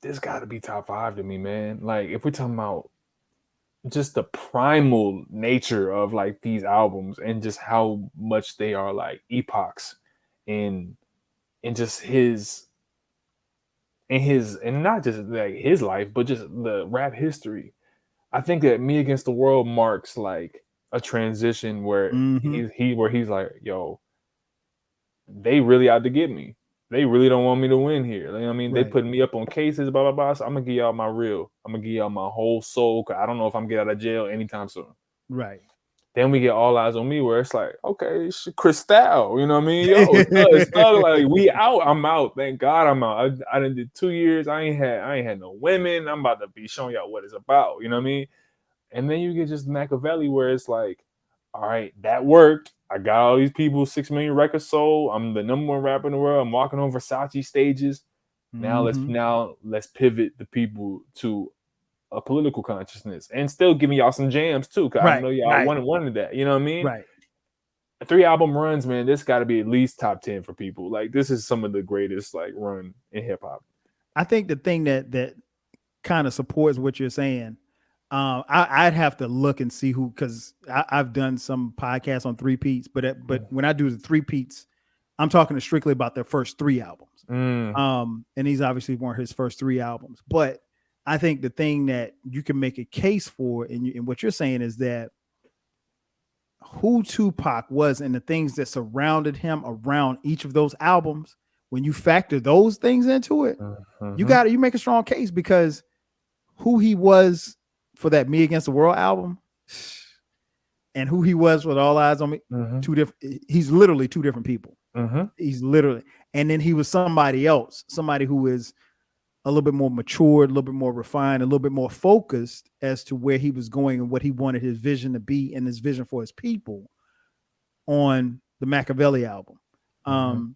this got to be top 5 to me, man. Like, if we're talking about just the primal nature of like these albums and just how much they are like epochs in just his and not just like his life, but just the rap history. I think that Me Against the World marks like a transition where he's like, yo, they really out to get me. They really don't want me to win here. You know what I mean? Right. They putting me up on cases, blah, blah, blah. So I'm going to give y'all my real. I'm going to give y'all my whole soul. Cause I don't know if I'm going to get out of jail anytime soon. Right. Then we get All Eyes on Me where it's like, okay, it's Cristal. You know what I mean? Yo, it's not like we out. I'm out. Thank God I'm out. I done did 2 years. I ain't had no women. I'm about to be showing y'all what it's about. You know what I mean? And then you get just Makaveli where it's like, all right, that worked. I got all these people, 6 million records sold. I'm the number 1 rapper in the world. I'm walking on Versace stages. Now let's pivot the people to a political consciousness and still giving y'all some jams too. Cause I know y'all wanted that. You know what I mean? Right. 3 album runs, man. This got to be at least top 10 for people. Like, this is some of the greatest like run in hip hop. I think the thing that kind of supports what you're saying. I'd have to look and see who, because I've done some podcasts on 3-peats, but when I do the 3-peats, I'm talking strictly about their first 3 albums. And these obviously weren't his first 3 albums, but I think the thing that you can make a case for, and what you're saying is that who Tupac was and the things that surrounded him around each of those albums, when you factor those things into it, you make a strong case, because who he was for that Me Against the World album, and who he was with All Eyes on Me, two different. He's literally two different people. He's literally, and then he was somebody else, somebody who is a little bit more matured, a little bit more refined, a little bit more focused as to where he was going and what he wanted his vision to be and his vision for his people on the Makaveli album.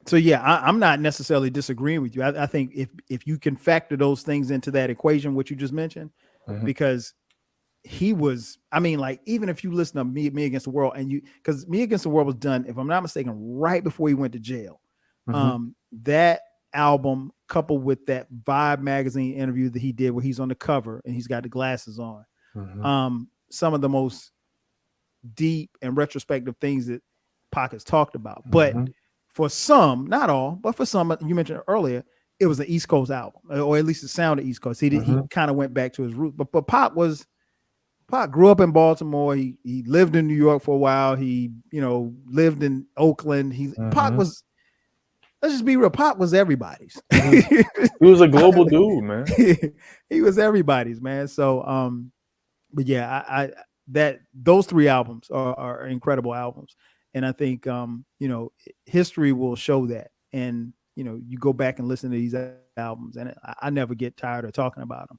So yeah, I'm not necessarily disagreeing with you. I think if you can factor those things into that equation, what you just mentioned, because he was, I mean, like, even if you listen to Me Against the World, and because Me Against the World was done, if I'm not mistaken, right before he went to jail. That album, coupled with that Vibe magazine interview that he did where he's on the cover and he's got the glasses on, some of the most deep and retrospective things that Pac has talked about. But for some, not all, but for some, you mentioned earlier, it was an East Coast album, or at least it sounded East Coast. He kind of went back to his roots. But Pac grew up in Baltimore. He lived in New York for a while. He, lived in Oakland. Pac was, let's just be real, Pac was everybody's. He was a global dude, man. He was everybody's, man. So but yeah, I that those three albums are incredible albums. And I think history will show that. And you go back and listen to these albums, and I never get tired of talking about them.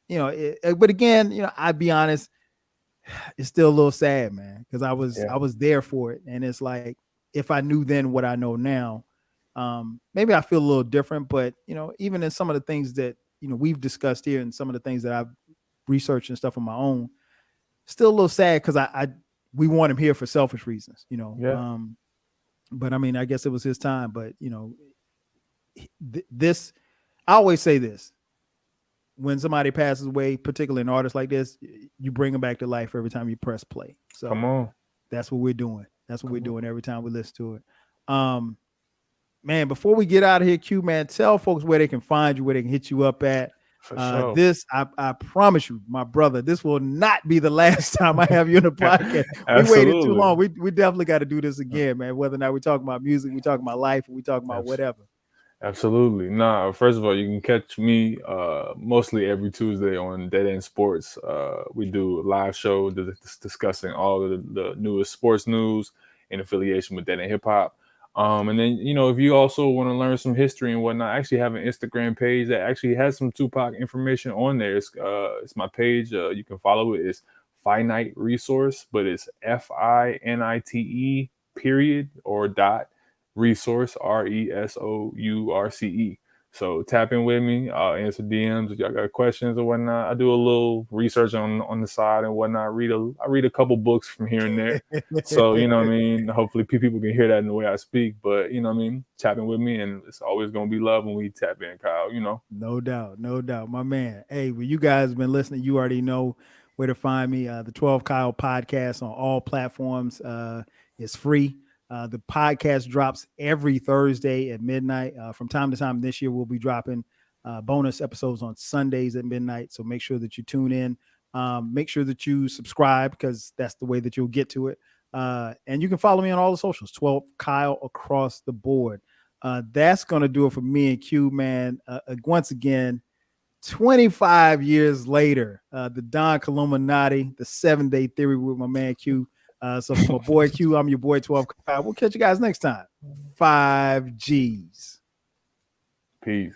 But again, I'd be honest, it's still a little sad, man, because I was there for it. And it's like, if I knew then what I know now, maybe I feel a little different. But even in some of the things that we've discussed here, and some of the things that I've researched and stuff on my own, still a little sad because we want him here for selfish reasons, but I mean, I guess it was his time. But this, I always say this: when somebody passes away, particularly an artist like this, you bring them back to life every time you press play. So come on, that's what we're doing. That's what we're doing every time we listen to it. Man, before we get out of here, Q, man, tell folks where they can find you, where they can hit you up at. For sure. This, I promise you, my brother, this will not be the last time I have you in the podcast. We waited too long. We definitely got to do this again, man. Whether or not we talk about music, we talk about life, or we talk about whatever. Absolutely. Nah, first of all, you can catch me mostly every Tuesday on Dead End Sports. We do a live show discussing all of the newest sports news in affiliation with Dead End Hip Hop. And then, if you also want to learn some history and whatnot, I actually have an Instagram page that actually has some Tupac information on there. It's my page. You can follow it. It's Finite Resource, but it's FINITE .resource RESOURCE. So tap in with me. I'll answer DMs if y'all got questions or whatnot. I do a little research on the side and whatnot. I read a couple books from here and there. So, what I mean? Hopefully people can hear that in the way I speak. But, what I mean? Tap in with me, and it's always going to be love when we tap in, Kyle, No doubt. My man. Hey, well, you guys have been listening. You already know where to find me. The 12 Kyle podcast on all platforms is free. The podcast drops every Thursday at midnight. From time to time this year, we'll be dropping bonus episodes on Sundays at midnight. So make sure that you tune in. Make sure that you subscribe, because that's the way that you'll get to it. And you can follow me on all the socials, 12 Kyle across the board. That's going to do it for me and Q, man. Once again, 25 years later, the Don Killuminati, the 7-day theory with my man Q. So for my boy Q, I'm your boy 12 Kyle. We'll catch you guys next time. 5 G's. Peace.